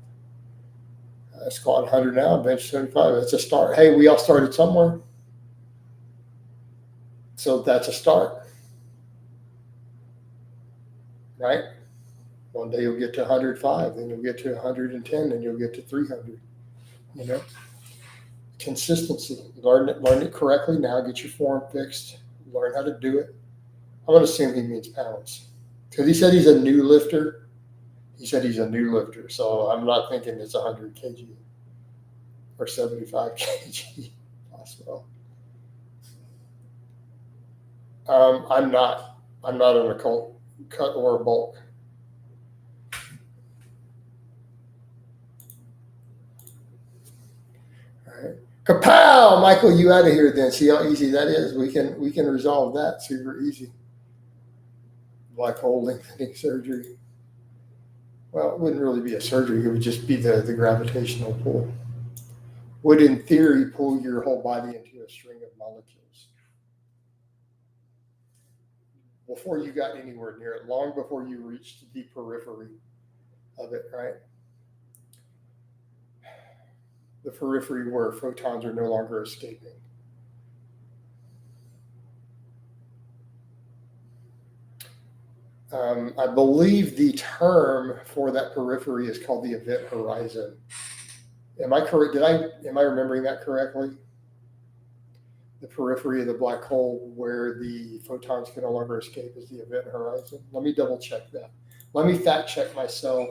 A: I squat 100 now, bench 75. That's a start. Hey, we all started somewhere. So that's a start. Right? One day you'll get to 105, then you'll get to 110, then you'll get to 300. You know? Consistency. Learn it correctly now. Get your form fixed. Learn how to do it. I'm going to assume he means pounds. Because he said he's a new lifter. He said he's a new lifter. So I'm not thinking it's 100 kg or 75 kg. Possible. I'm not an occult cut or a bulk. All right. Kapow! Michael, you out of here then. See how easy that is? We can resolve that super easy. Black hole lengthening surgery. Well, it wouldn't really be a surgery. It would just be the gravitational pull. Would, in theory, pull your whole body into a string of molecules. Before you got anywhere near it, long before you reached the periphery of it, right? The periphery where photons are no longer escaping. I believe the term for that periphery is called the event horizon. Am I correct? Am I remembering that correctly? The periphery of the black hole where the photons can no longer escape is the event horizon. Let me double check that. Let me fact check myself.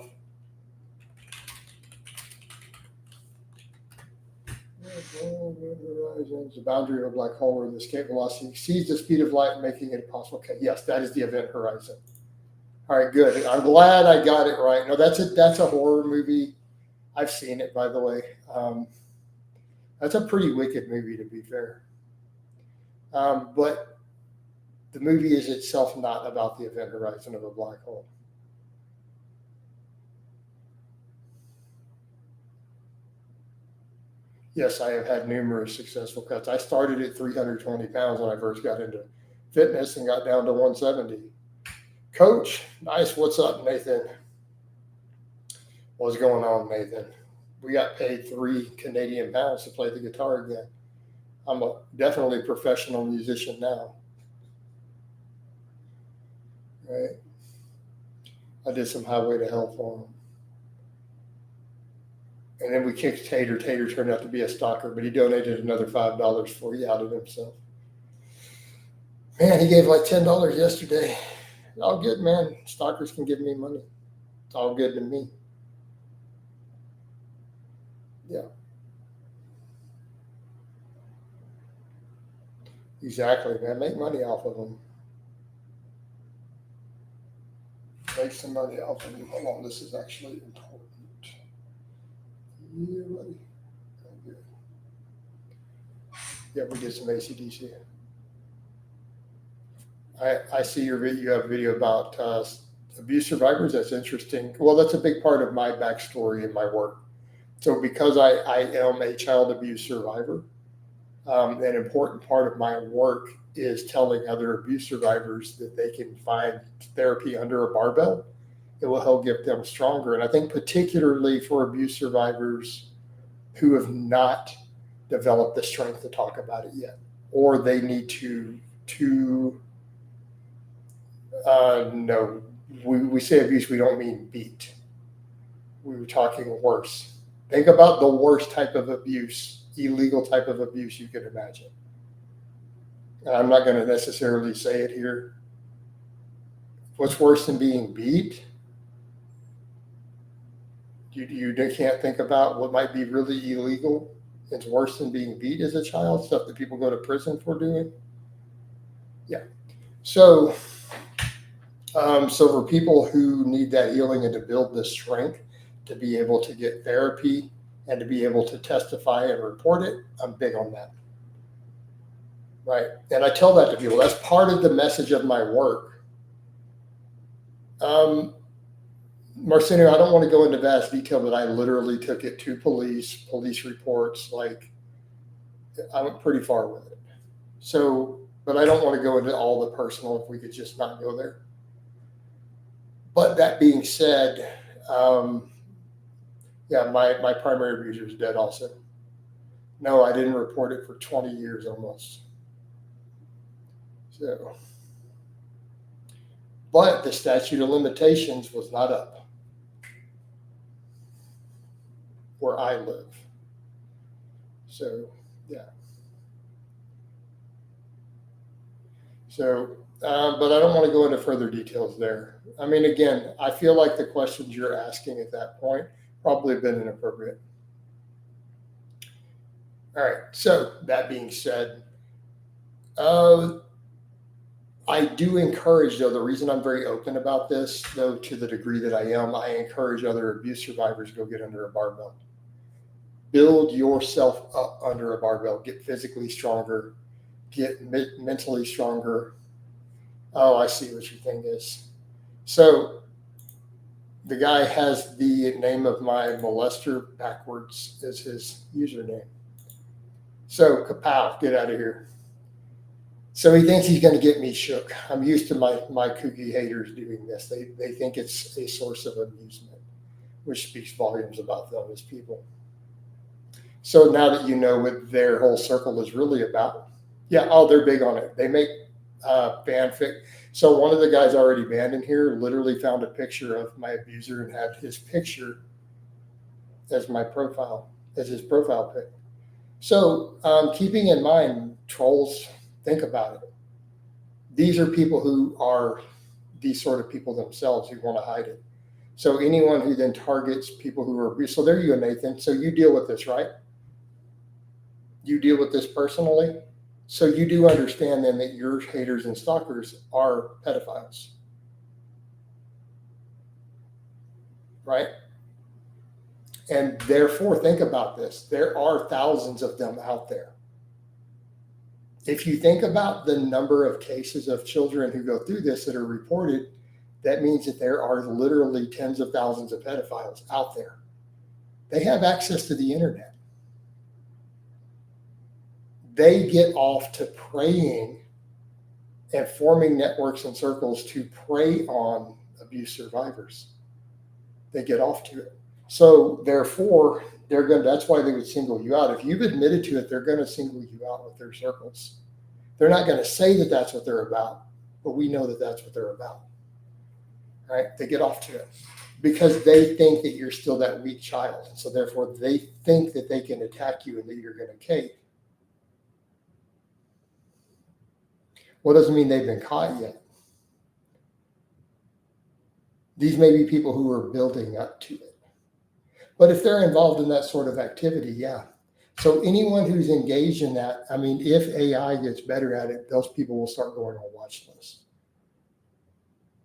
A: Horizons, the boundary of a black hole where the escape velocity exceeds the speed of light, making it impossible. Okay, yes, that is the event horizon. All right, good. I'm glad I got it right. No, that's a horror movie. I've seen it, by the way. That's a pretty wicked movie, to be fair. But the movie is itself not about the event horizon of a black hole. Yes, I have had numerous successful cuts. I started at 320 pounds when I first got into fitness and got down to 170. Coach, nice. What's up, Nathan? What's going on, Nathan? We got paid 3 Canadian pounds to play the guitar again. I'm definitely a professional musician now. Right? I did some Highway to Hell for him. And then we kicked Tater. Tater turned out to be a stalker, but he donated another $5 before he outed himself. Man, he gave like $10 yesterday. All good, man. Stalkers can give me money. It's all good to me. Yeah. Exactly, man. Make money off of them. Make some money off of them. Hold on, this is actually important. Yeah, buddy. Okay. Yeah, we did some ACDC. I see your video. You have a video about abuse survivors. That's interesting. Well, that's a big part of my backstory in my work. So because I am a child abuse survivor, an important part of my work is telling other abuse survivors that they can find therapy under a barbell. It will help get them stronger. And I think particularly for abuse survivors who have not developed the strength to talk about it yet, or they need to no, we say abuse, we don't mean beat. We were talking worse. Think about the worst type of abuse, illegal type of abuse you could imagine. And I'm not going to necessarily say it here. What's worse than being beat? You can't think about what might be really illegal. It's worse than being beat as a child, stuff that people go to prison for doing. Yeah. So for people who need that healing and to build the strength to be able to get therapy and to be able to testify and report it, I'm big on that. Right. And I tell that to people. That's part of the message of my work. Marcinio, I don't want to go into vast detail, but I literally took it to police reports. Like, I went pretty far with it. So, but I don't want to go into all the personal if we could just not go there. But that being said, yeah, my primary abuser is dead also. No, I didn't report it for 20 years almost. So, but the statute of limitations was not up where I live. So, yeah. So, but I don't want to go into further details there. I mean, again, I feel like the questions you're asking at that point probably have been inappropriate. All right. So that being said, I do encourage, though, the reason I'm very open about this, though, to the degree that I am, I encourage other abuse survivors to go get under a barbell. Build yourself up under a barbell. Get physically stronger. Get mentally stronger. Oh, I see what your thing is. So the guy has the name of my molester backwards as his username. So kapow, get out of here. So he thinks he's going to get me shook. I'm used to my kooky haters doing this. They think it's a source of amusement, which speaks volumes about them as people. So now that you know what their whole circle is really about, yeah, oh, they're big on it. They make fanfic. So one of the guys already banned in here literally found a picture of my abuser and had his picture as my profile, as his profile pic. So keeping in mind, trolls, think about it. These are people who are these sort of people themselves who want to hide it. So anyone who then targets people who are abused. So there you go, Nathan. So you deal with this, right? You deal with this personally. So you do understand then that your haters and stalkers are pedophiles, right? And therefore, think about this. There are thousands of them out there. If you think about the number of cases of children who go through this that are reported, that means that there are literally tens of thousands of pedophiles out there. They have access to the internet. They get off to preying and forming networks and circles to prey on abuse survivors. They get off to it. So therefore, that's why they would single you out. If you've admitted to it, they're going to single you out with their circles. They're not going to say that that's what they're about, but we know that that's what they're about. Right? They get off to it because they think that you're still that weak child. So therefore, they think that they can attack you and that you're going to cave. Well, it doesn't mean they've been caught yet. These may be people who are building up to it. But if they're involved in that sort of activity, yeah. So anyone who's engaged in that, I mean, if AI gets better at it, those people will start going on watch lists,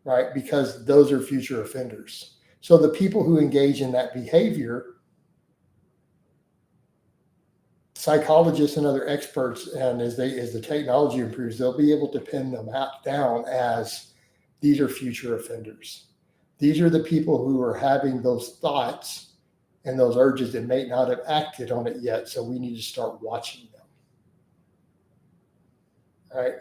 A: right? Because those are future offenders. So the people who engage in that behavior, psychologists and other experts, and as the technology improves, they'll be able to pin them down as these are future offenders. These are the people who are having those thoughts and those urges that may not have acted on it yet. So we need to start watching them. All right.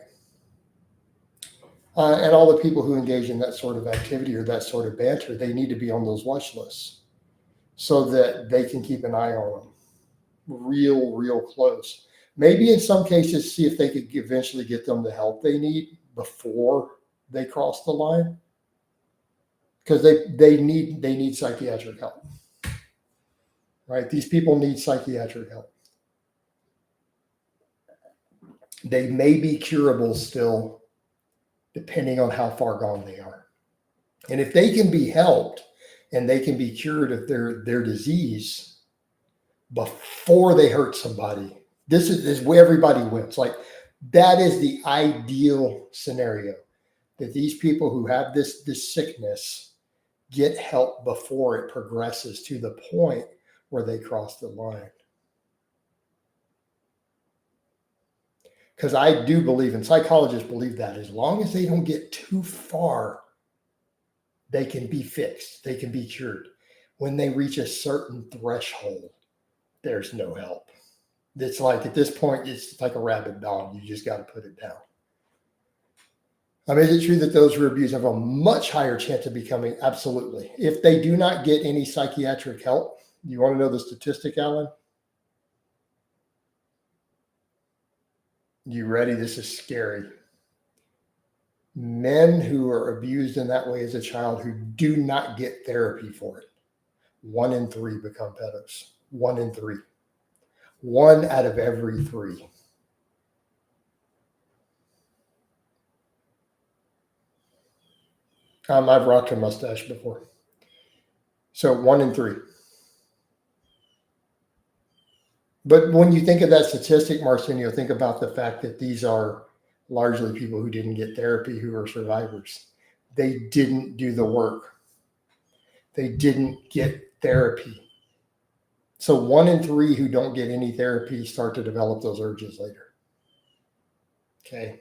A: And all the people who engage in that sort of activity or that sort of banter, they need to be on those watch lists so that they can keep an eye on them real close. Maybe in some cases, see if they could eventually get them the help they need before they cross the line. Because they need psychiatric help. Right? These people need psychiatric help. They may be curable still, depending on how far gone they are. And if they can be helped and they can be cured of their disease before they hurt somebody, this is where everybody wins. Like that is the ideal scenario, that these people who have this sickness get help before it progresses to the point where they cross the line. Because I do believe, and psychologists believe that as long as they don't get too far, they can be fixed, they can be cured. When they reach a certain threshold, there's no help. It's like at this point, it's like a rabid dog. You just got to put it down. I mean, is it true that those who are abused have a much higher chance of becoming? Absolutely. If they do not get any psychiatric help, you want to know the statistic, Alan? You ready? This is scary. Men who are abused in that way as a child who do not get therapy for it, 1 in 3 become pedos. 1 in 3. 1 out of every 3. I've rocked a mustache before. So 1 in 3. But when you think of that statistic, Marcinio, think about the fact that these are largely people who didn't get therapy, who are survivors. They didn't do the work. They didn't get therapy. So 1 in 3 who don't get any therapy start to develop those urges later. Okay.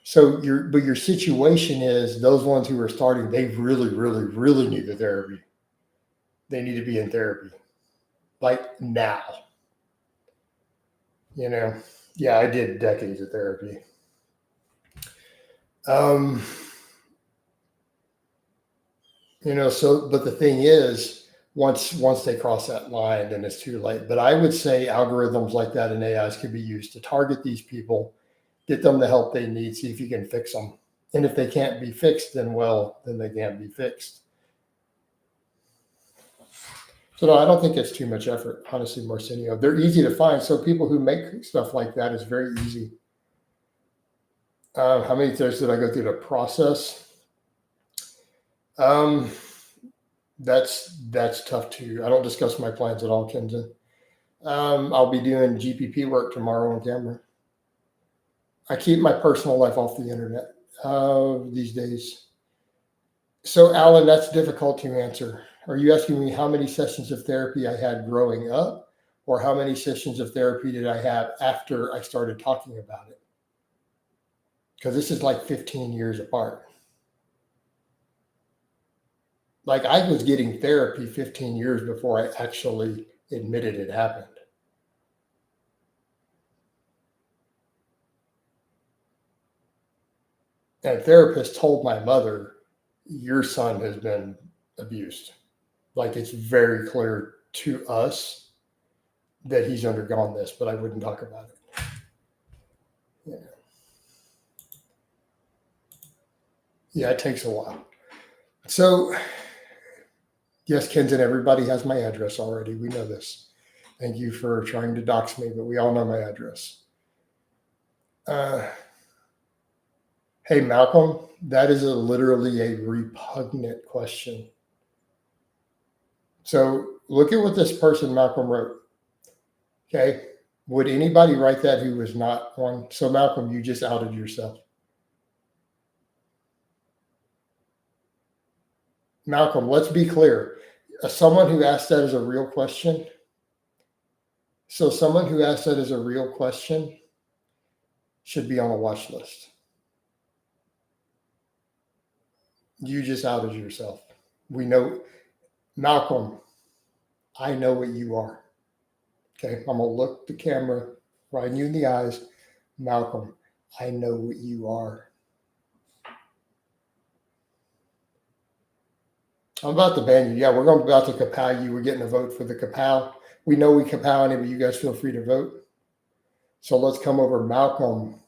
A: So your situation is those ones who are starting, they really need the therapy. They need to be in therapy. Like now. You know, yeah, I did decades of therapy. You know, so, but the thing is, once they cross that line, then it's too late. But I would say algorithms like that and AIs could be used to target these people, get them the help they need, see if you can fix them. And if they can't be fixed, then they can't be fixed. So no, I don't think it's too much effort, honestly, Marcinio. They're easy to find. So people who make stuff like that is very easy. How many times did I go through the process? That's tough too. I don't discuss my plans at all, Kenton. I'll be doing GPP work tomorrow on camera. I keep my personal life off the internet these days. So, Alan, that's difficult to answer. Are you asking me how many sessions of therapy I had growing up, or how many sessions of therapy did I have after I started talking about it? Because this is like 15 years apart. Like, I was getting therapy 15 years before I actually admitted it happened. And a therapist told my mother, your son has been abused. Like, it's very clear to us that he's undergone this, but I wouldn't talk about it. Yeah, yeah, it takes a while. So, yes, Kenton, everybody has my address already. We know this. Thank you for trying to dox me, but we all know my address. Hey, Malcolm, that is literally a repugnant question. So look at what this person, Malcolm, wrote. Okay. Would anybody write that who was not one? So, Malcolm, you just outed yourself. Malcolm, let's be clear. Someone who asked that as a real question. So, someone who asked that as a real question should be on a watch list. You just outed yourself. We know, Malcolm, I know what you are. Okay. I'm going to look the camera right in you in the eyes. Malcolm, I know what you are. I'm about to ban you. Yeah, we're about to kapow you. We're getting a vote for the kapow. We know we kapow on it, but you guys feel free to vote. So let's come over. Malcolm,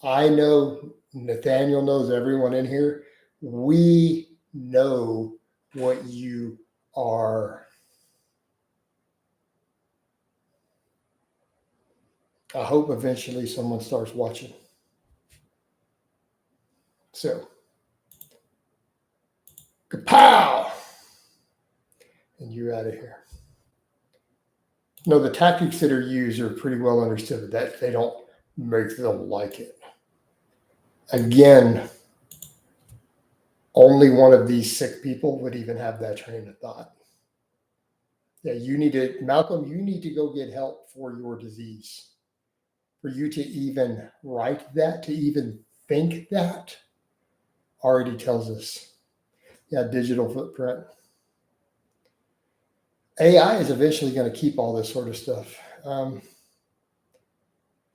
A: I know Nathaniel knows everyone in here. We know what you are. I hope eventually someone starts watching. So, kapow! And you're out of here. No, the tactics that are used are pretty well understood. That they don't make them like it. Again, only one of these sick people would even have that train of thought. Yeah, you need to, Malcolm, you need to go get help for your disease. For you to even write that, to even think that, already tells us. Yeah, digital footprint. AI is eventually going to keep all this sort of stuff.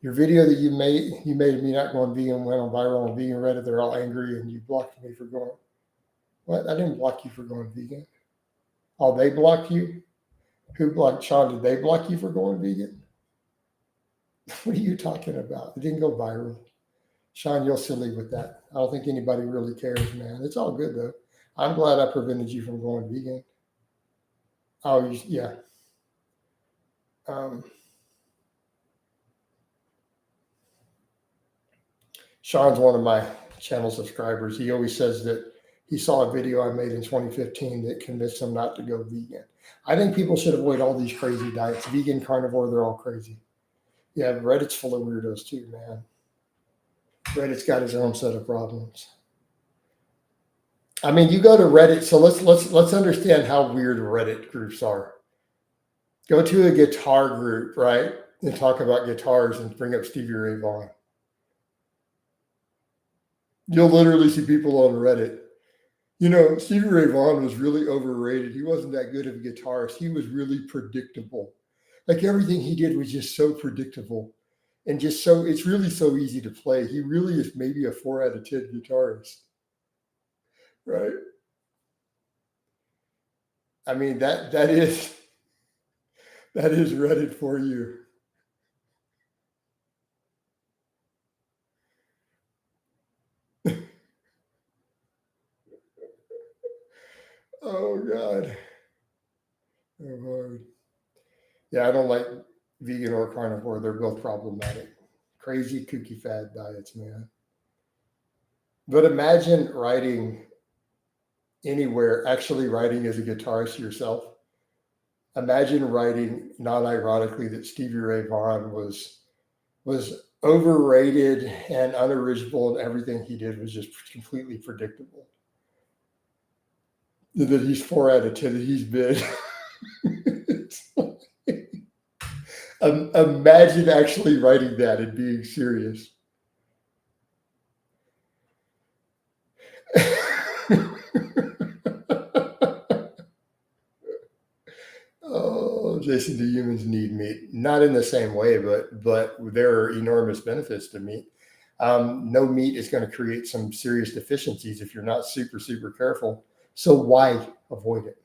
A: Your video that you made of me not going vegan went on viral on vegan Reddit. They're all angry, and you blocked me for going. What? I didn't block you for going vegan. Oh, they blocked you? Who blocked Sean? Did they block you for going vegan? What are you talking about? It didn't go viral. Sean, you're silly with that. I don't think anybody really cares, man. It's all good, though. I'm glad I prevented you from going vegan. Oh, yeah. Sean's one of my channel subscribers. He always says that he saw a video I made in 2015 that convinced him not to go vegan. I think people should avoid all these crazy diets. Vegan, carnivore, they're all crazy. Yeah, Reddit's full of weirdos too, man. Reddit's got its own set of problems. I mean, you go to Reddit, so let's understand how weird Reddit groups are. Go to a guitar group, right? And talk about guitars and bring up Stevie Ray Vaughan. You'll literally see people on Reddit. You know, Stevie Ray Vaughan was really overrated. He wasn't that good of a guitarist. He was really predictable. Like everything he did was just so predictable and just so, it's really so easy to play. He really is maybe a 4 out of 10 guitarist, right? I mean, that is Reddit for you. Oh God. Oh Lord. Yeah, I don't like vegan or carnivore. They're both problematic. Crazy kooky fad diets, man. But imagine writing anywhere, actually writing as a guitarist yourself. Imagine writing, not ironically, that Stevie Ray Vaughan was overrated and unoriginal, and everything he did was just completely predictable. That he's 4 out of 10, that he's been. Imagine actually writing that and being serious. Oh, Jason, do humans need meat? Not in the same way, but there are enormous benefits to meat. No meat is going to create some serious deficiencies if you're not super careful. So why avoid it?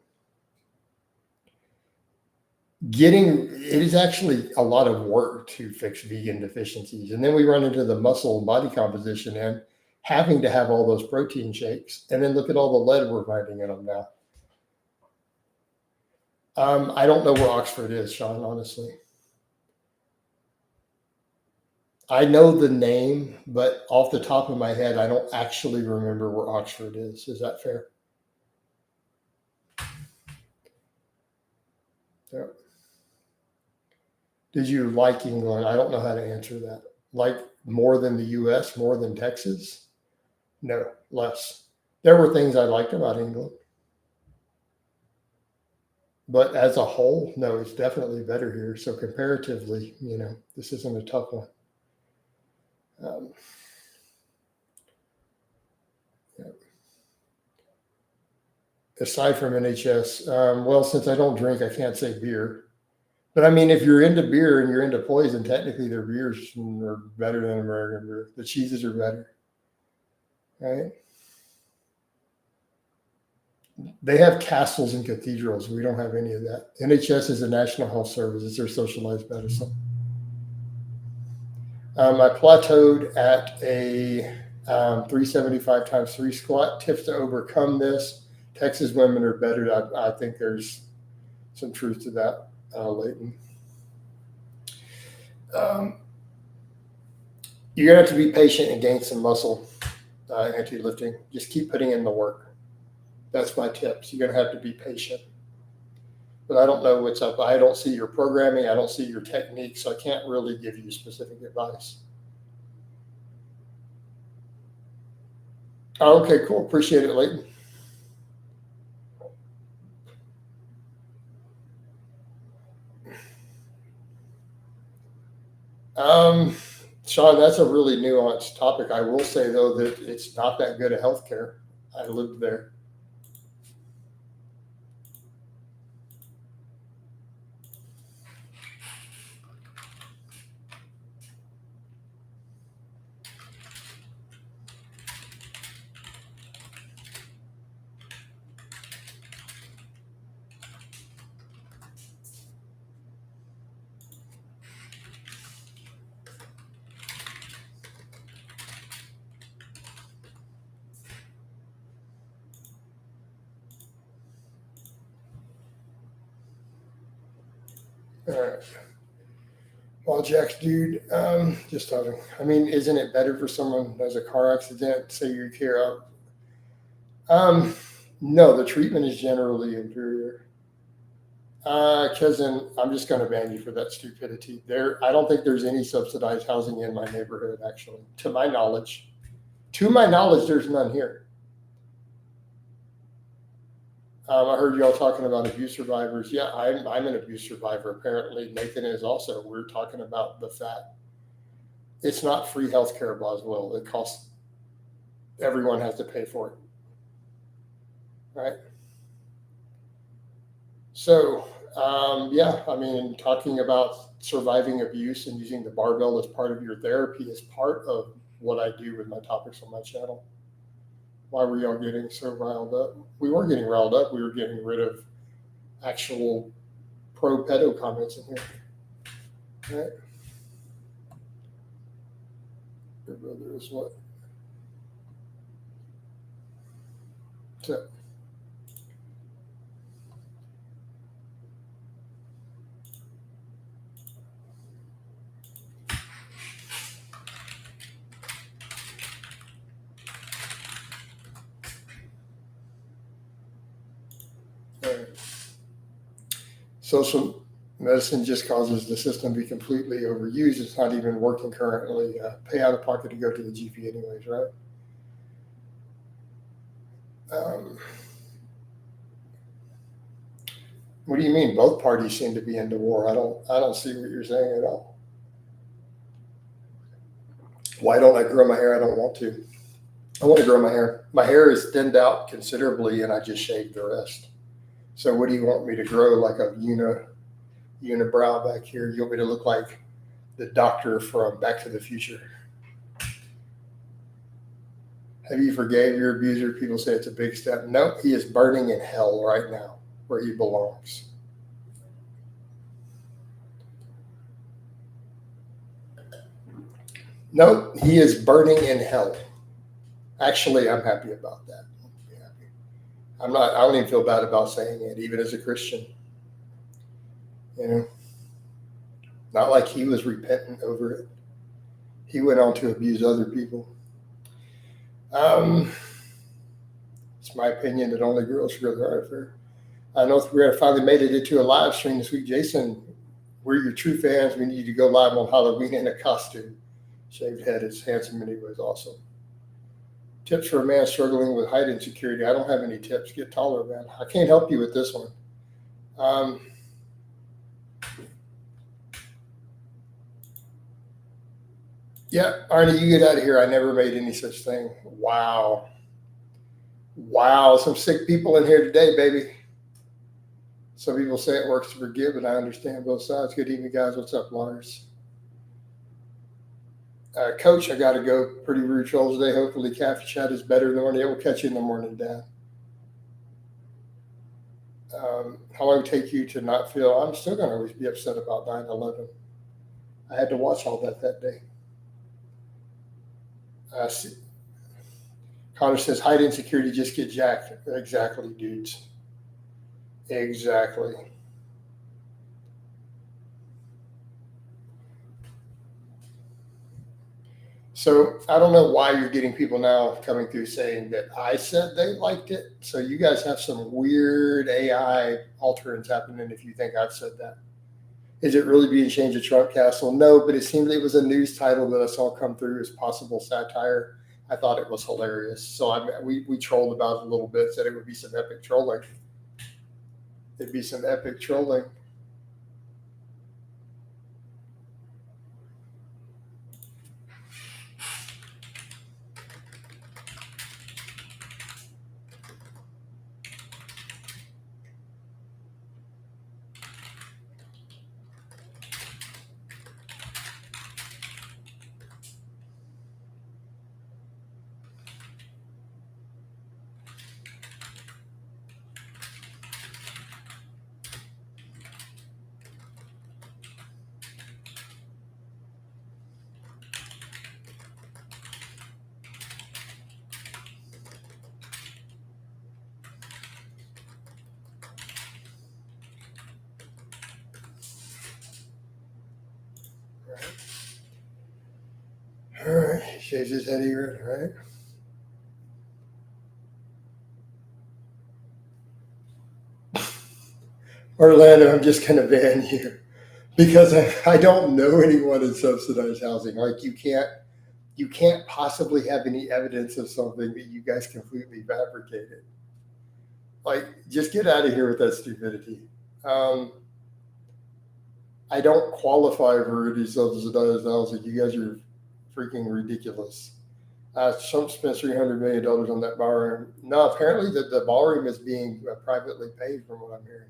A: It is actually a lot of work to fix vegan deficiencies, and then we run into the muscle and body composition and having to have all those protein shakes, and then look at all the lead we're finding in them now. I don't know where Oxford is, Sean, honestly. I know the name, but off the top of my head, I don't actually remember where Oxford is. Is that fair? Yeah. Did you like England? I don't know how to answer that. Like more than the US, more than Texas? No, less. There were things I liked about England. But as a whole, no, it's definitely better here. So comparatively, this isn't a tough one. Yeah. Aside from NHS, well, since I don't drink, I can't say beer. But I mean, if you're into beer and you're into poison, technically their beers are better than American beer. The cheeses are better, right? They have castles and cathedrals. We don't have any of that. NHS is a national health service. It's their socialized medicine. I plateaued at a 375 times 3 squat. Tips to overcome this. Texas women are better. I think there's some truth to that, Leighton. You're going to have to be patient and gain some muscle anti-lifting. Just keep putting in the work. That's my tips. You're going to have to be patient. But I don't know what's up. I don't see your programming. I don't see your technique, so I can't really give you specific advice. Oh, okay, cool. Appreciate it, Leighton. Sean, that's a really nuanced topic. I will say, though, that it's not that good at healthcare. I lived there. All right. Well, Jack's dude, just talking. I mean, isn't it better for someone who has a car accident, say you care out? No, the treatment is generally inferior. Cousin, I'm just going to ban you for that stupidity. I don't think there's any subsidized housing in my neighborhood, actually, to my knowledge. To my knowledge, there's none here. I heard y'all talking about abuse survivors. Yeah, I'm an abuse survivor. Apparently, Nathan is also. We're talking about the fact it's not free healthcare, Boswell. It costs. Everyone has to pay for it, right? So, yeah, I mean, talking about surviving abuse and using the barbell as part of your therapy is part of what I do with my topics on my channel. Why were y'all getting so riled up? We weren't getting riled up. We were getting rid of actual pro-pedo comments in here. Right? Your brother is what? So, Social medicine just causes the system to be completely overused. It's not even working currently. Pay out of pocket to go to the GP anyways, right? What do you mean? Both parties seem to be into war. I don't see what you're saying at all. Why don't I grow my hair? I don't want to. I want to grow my hair. My hair is thinned out considerably, and I just shaved the rest. So what do you want me to grow? Like a unibrow back here? You want me to look like the doctor from Back to the Future? Have you forgave your abuser? People say it's a big step. No, he is burning in hell right now where he belongs. No, he is burning in hell. Actually, I'm happy about that. I'm not, I don't even feel bad about saying it, even as a Christian. You know, not like he was repentant over it. He went on to abuse other people. It's my opinion that only girls should go to the art fair. I know we finally made it into a live stream this week. Jason, we're your true fans. We need you to go live on Halloween in a costume. Shaved head is handsome anyways, awesome. Tips for a man struggling with height insecurity. I don't have any tips. Get taller, man. I can't help you with this one. Yeah, Arnie, you get out of here. I never made any such thing. Wow. Some sick people in here today, baby. Some people say it works to forgive, and I understand both sides. Good evening, guys. What's up, Lars? Coach, I got to go. Pretty rude trolls today. Hopefully, Cafe Chat is better in the morning. It will catch you in the morning, Dad. How long it take you to not feel? I'm still going to always be upset about 9/11. I had to watch all that day. Connor says, height insecurity, just get jacked. Exactly, dudes. Exactly. So I don't know why you're getting people now coming through saying that I said they liked it. So you guys have some weird AI alterance happening if you think I've said that. Is it really being changed to Trump Castle? No, but it seemed it was a news title that I saw come through as possible satire. I thought it was hilarious. So we trolled about it a little bit, said it would be some epic trolling. It'd be some epic trolling. All right, shaves his head here, right? Orlando, I'm just going to ban you because I don't know anyone in subsidized housing. Like you can't possibly have any evidence of something that you guys completely fabricated. Like, just get out of here with that stupidity. I don't qualify for any subsidized housing. You guys are freaking ridiculous. Trump spent $300 million on that ballroom. No, apparently the ballroom is being privately paid from what I'm hearing.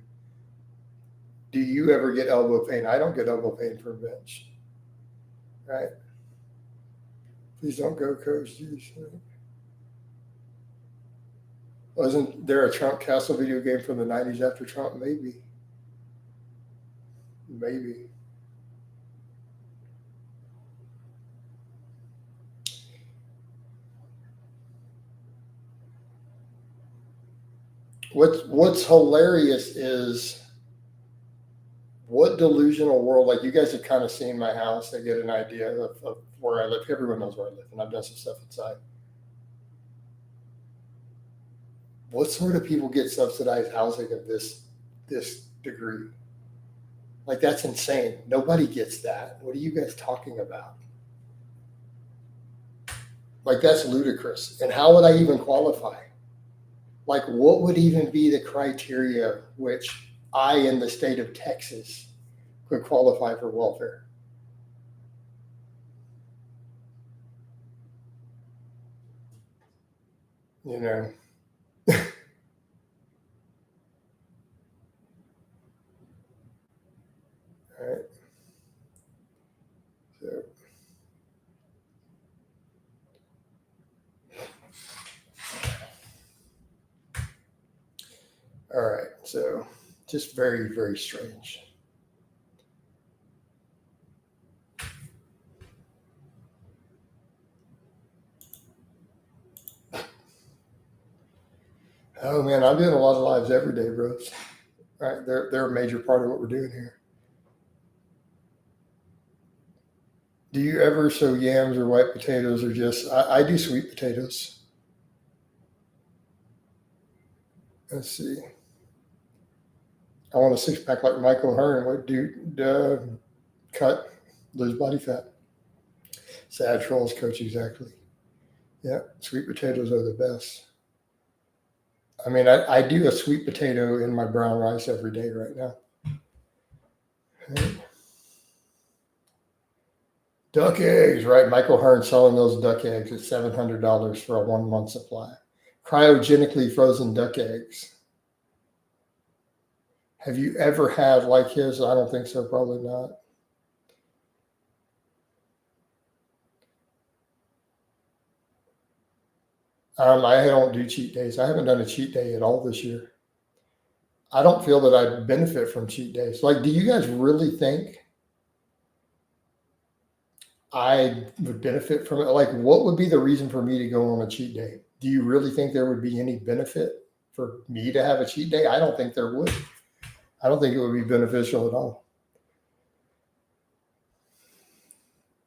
A: Do you ever get elbow pain? I don't get elbow pain from a bench. Right? Please don't go, Coach. Jeez. Wasn't there a Trump Castle video game from the 90s after Trump? Maybe. What's hilarious is what delusional world, like you guys have kind of seen my house. They get an idea of where I live. Everyone knows where I live, and I've done some stuff inside. What sort of people get subsidized housing of this degree? Like, that's insane. Nobody gets that. What are you guys talking about? Like, that's ludicrous. And how would I even qualify? Like, what would even be the criteria which I, in the state of Texas, could qualify for welfare? You know? All right. So, all right. So, just very, very strange. Oh man, I'm doing a lot of lives every day, bros. Right? They're a major part of what we're doing here. Do you ever sow yams or white potatoes or just I do sweet potatoes? Let's see. I want a six pack like Michael Hearn. What do cut, lose body fat? Sad trolls, coach. Exactly. Yeah, sweet potatoes are the best. I mean, I do a sweet potato in my brown rice every day right now. Duck eggs, right? Michael Hearn selling those duck eggs at $700 for a 1 month supply. Cryogenically frozen duck eggs. Have you ever had like his? I don't think so. Probably not. I don't do cheat days. I haven't done a cheat day at all this year. I don't feel that I benefit from cheat days. Like, do you guys really think I would benefit from it? Like, what would be the reason for me to go on a cheat day? Do you really think there would be any benefit for me to have a cheat day? I don't think there would. I don't think it would be beneficial at all.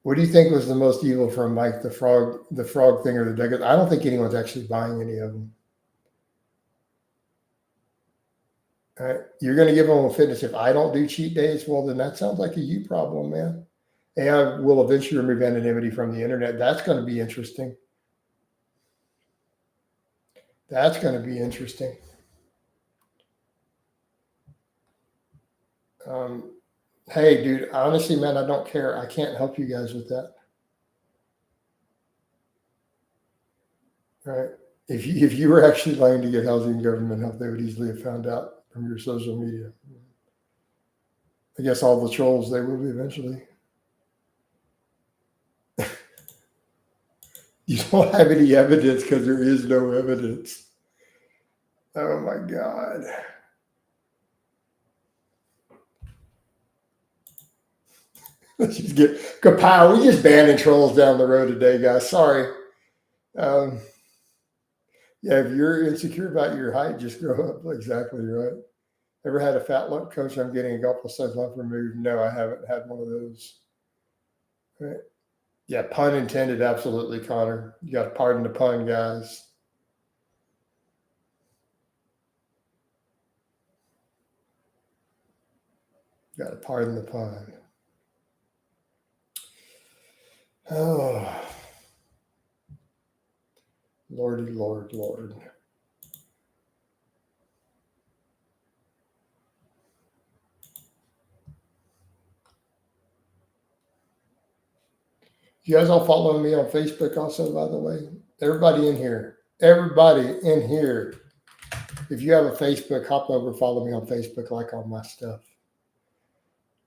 A: What do you think was the most evil from Mike the frog thing or the duck? I don't think anyone's actually buying any of them. All right. You're going to give them a fitness. If I don't do cheat days, well, then that sounds like a you problem, man. AI will eventually remove anonymity from the internet. That's going to be interesting. That's going to be interesting. Hey, dude, honestly, man, I don't care. I can't help you guys with that. Right? If you were actually lying to get housing and government help, they would easily have found out from your social media. I guess all the trolls, they will be eventually. You don't have any evidence because there is no evidence. Oh my God. Let's just get kapow. We just banning trolls down the road today, guys. Sorry. Yeah, if you're insecure about your height, just grow up. Exactly right. Ever had a fat lump, coach? I'm getting a couple size lump removed. No, I haven't had one of those. Right. Yeah, pun intended. Absolutely, Connor. You got to pardon the pun, guys. Got to pardon the pun. Oh, Lordy, Lord, Lord. You guys all follow me on Facebook also, by the way. Everybody in here. Everybody in here. If you have a Facebook, hop over, follow me on Facebook, like all my stuff.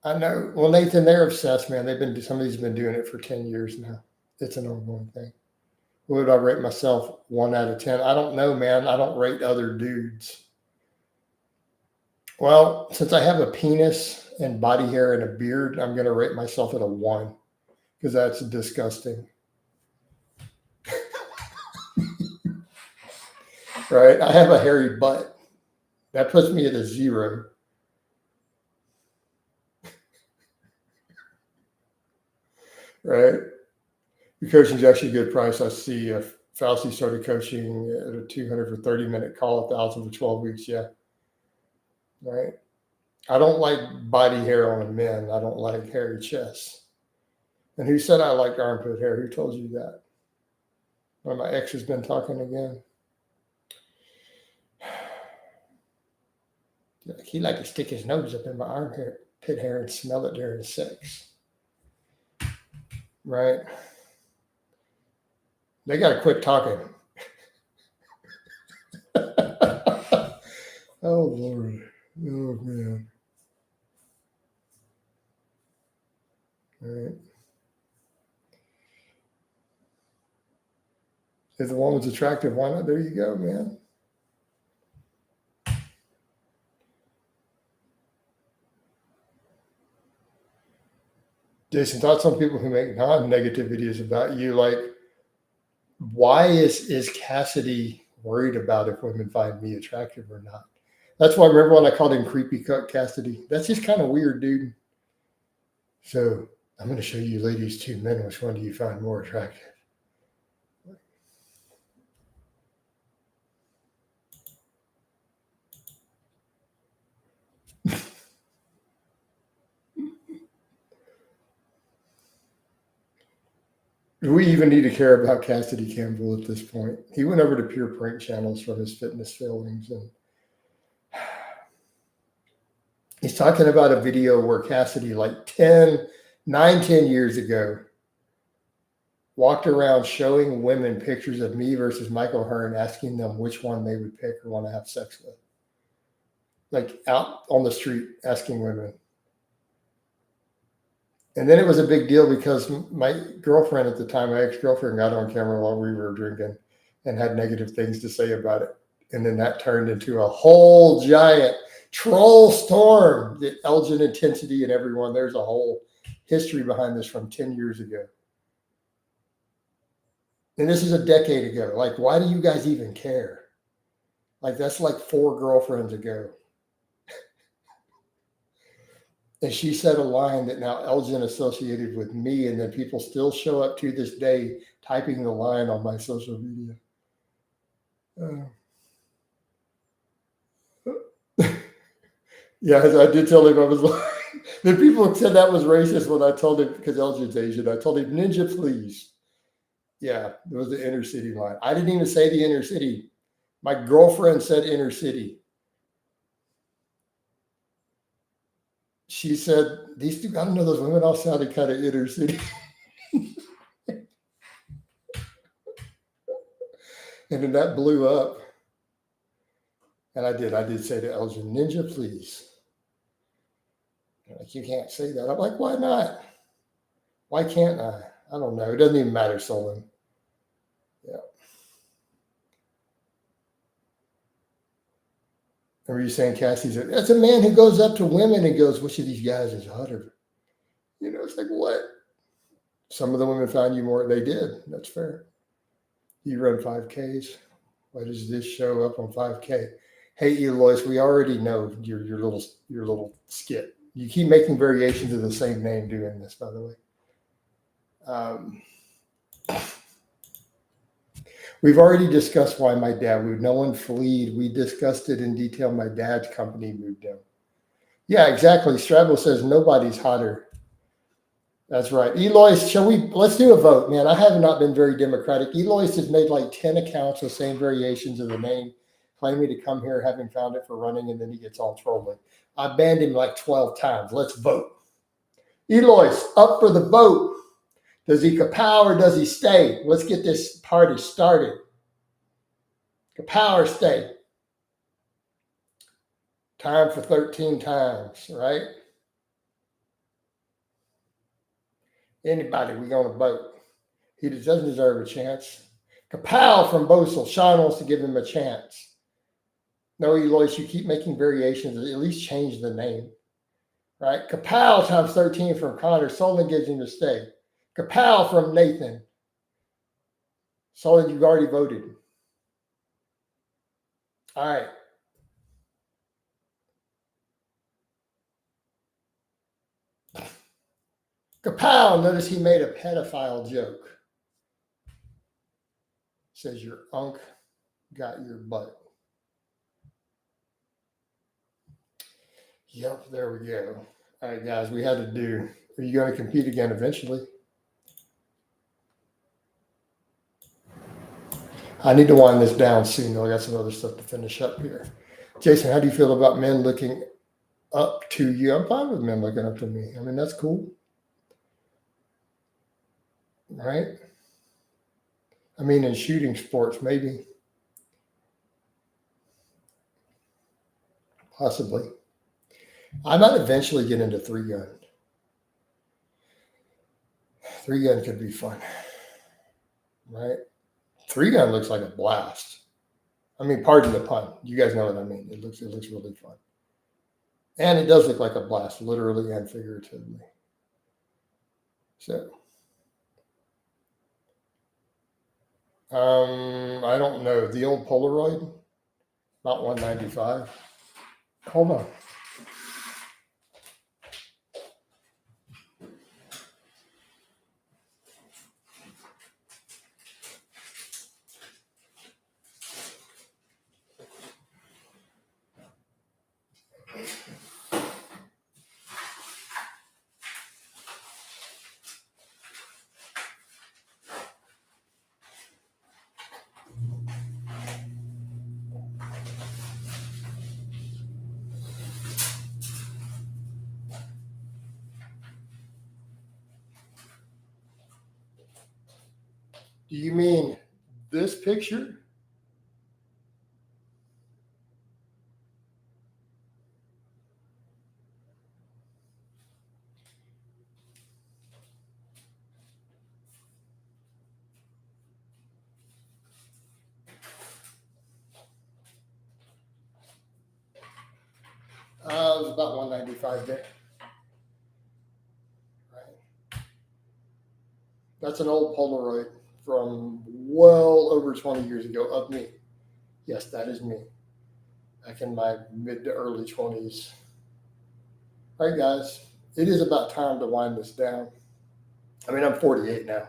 A: I know. Well, Nathan, they're obsessed, man. Somebody's been doing it for 10 years now. It's an ongoing thing. What would I rate myself? 1 out of 10. I don't know, man. I don't rate other dudes. Well, since I have a penis and body hair and a beard, I'm going to rate myself at a 1 because that's disgusting. Right? I have a hairy butt. That puts me at a 0. Right? The coaching's actually a good price. I see Fauci started coaching at a 200 for 30-minute call, 1,000 for 12 weeks. Yeah. Right. I don't like body hair on men. I don't like hairy chests. And who said I liked armpit hair? Who told you that? Well, my ex has been talking again. He liked to stick his nose up in my armpit hair and smell it during sex. Right? They got to quit talking. Oh, Lord. Oh, man. All right. If the woman's attractive, why not? There you go, man. Jason, thoughts on people who make non-negative videos about you? Like, why is Cassidy worried about if women find me attractive or not? That's why, remember when I called him Creepy Cut Cassidy? That's just kind of weird, dude. So I'm going to show you ladies, 2 men. Which one do you find more attractive? Do we even need to care about Cassidy Campbell at this point? He went over to pure prank channels from his fitness failings, and he's talking about a video where Cassidy, like 10 years ago, walked around showing women pictures of me versus Michael Hearn, asking them which one they would pick or want to have sex with. Like out on the street, asking women. And then it was a big deal because my girlfriend at the time, my ex-girlfriend, got on camera while we were drinking and had negative things to say about it. And then that turned into a whole giant troll storm. The Elgin Intensity and everyone, there's a whole history behind this from 10 years ago. And this is a decade ago. Like, why do you guys even care? Like, that's like 4 girlfriends ago. And she said a line that now Elgin associated with me, and then people still show up to this day typing the line on my social media. Yeah, I did tell him I was like, then people said that was racist when I told him, because Elgin's Asian, I told him, Ninja, please. Yeah, it was the inner city line. I didn't even say the inner city. My girlfriend said inner city. She said, these two, I don't know, those women all sounded kind of inner city. And then that blew up. And I did say to Elgin, Ninja, please. Like, you can't say that. I'm like, why not? Why can't I? I don't know. It doesn't even matter, Solon. Yeah. Remember you saying, Cassie said, that's a man who goes up to women and goes, which of these guys is hotter? You know, it's like, what? Some of the women found you more. They did. That's fair. You run 5Ks. Why does this show up on 5K? Hey, Eloise, we already know your little skit. You keep making variations of the same name doing this, by the way. We've already discussed why my dad moved. No one fled. We discussed it in detail. My dad's company moved him. Yeah, exactly. Strabo says nobody's hotter. That's right. Eloise, let's do a vote, man. I have not been very democratic. Eloise has made like 10 accounts with same variations of the name, claiming to come here having found it for running, and then he gets all trolling. I banned him like 12 times. Let's vote. Eloise, up for the vote. Does he kapow or does he stay? Let's get this party started. Kapow or stay? Time for 13 times, right? Anybody, we're going to vote. He doesn't deserve a chance. Kapow from Bosel. Sean wants to give him a chance. No, Eloise, you keep making variations. At least change the name, right? Kapow times 13 from Connor. Solon gives him a stay. Kapow from Nathan. Solon, you've already voted. All right. Kapow, notice he made a pedophile joke. Says your unk got your butt. Yep, there we go. All right, guys, we had to do. Are you going to compete again eventually? I need to wind this down soon, though. I got some other stuff to finish up here. Jason, how do you feel about men looking up to you? I'm fine with men looking up to me. I mean, that's cool. Right? I mean, in shooting sports, maybe. Possibly. I might eventually get into 3-gun. 3-gun could be fun. Right? 3-gun looks like a blast. I mean, pardon the pun. You guys know what I mean. It looks really fun. And it does look like a blast, literally and figuratively. So, I don't know. The old Polaroid, not 195. Hold on. Do you mean this picture? It was about 195 there. Right. That's an old Polaroid from well over 20 years ago of me. Yes, that is me. Back in my mid to early 20s. All right, guys, it is about time to wind this down. I mean, I'm 48 now.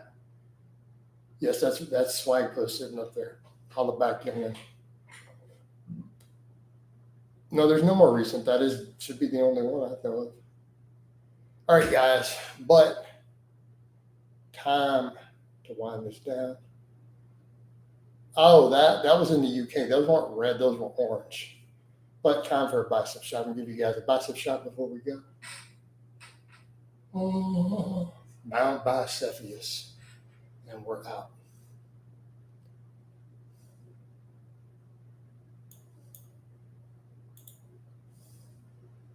A: Yes, that's swag post sitting up there. Holla back, young man. No, there's no more recent. That should be the only one I know of. All right, guys, but time to wind this down. Oh, that was in the UK. Those weren't red; those were orange. But time for a bicep shot. I'm gonna give you guys a bicep shot before we go. Oh, Mount Bicephalus, and we're out.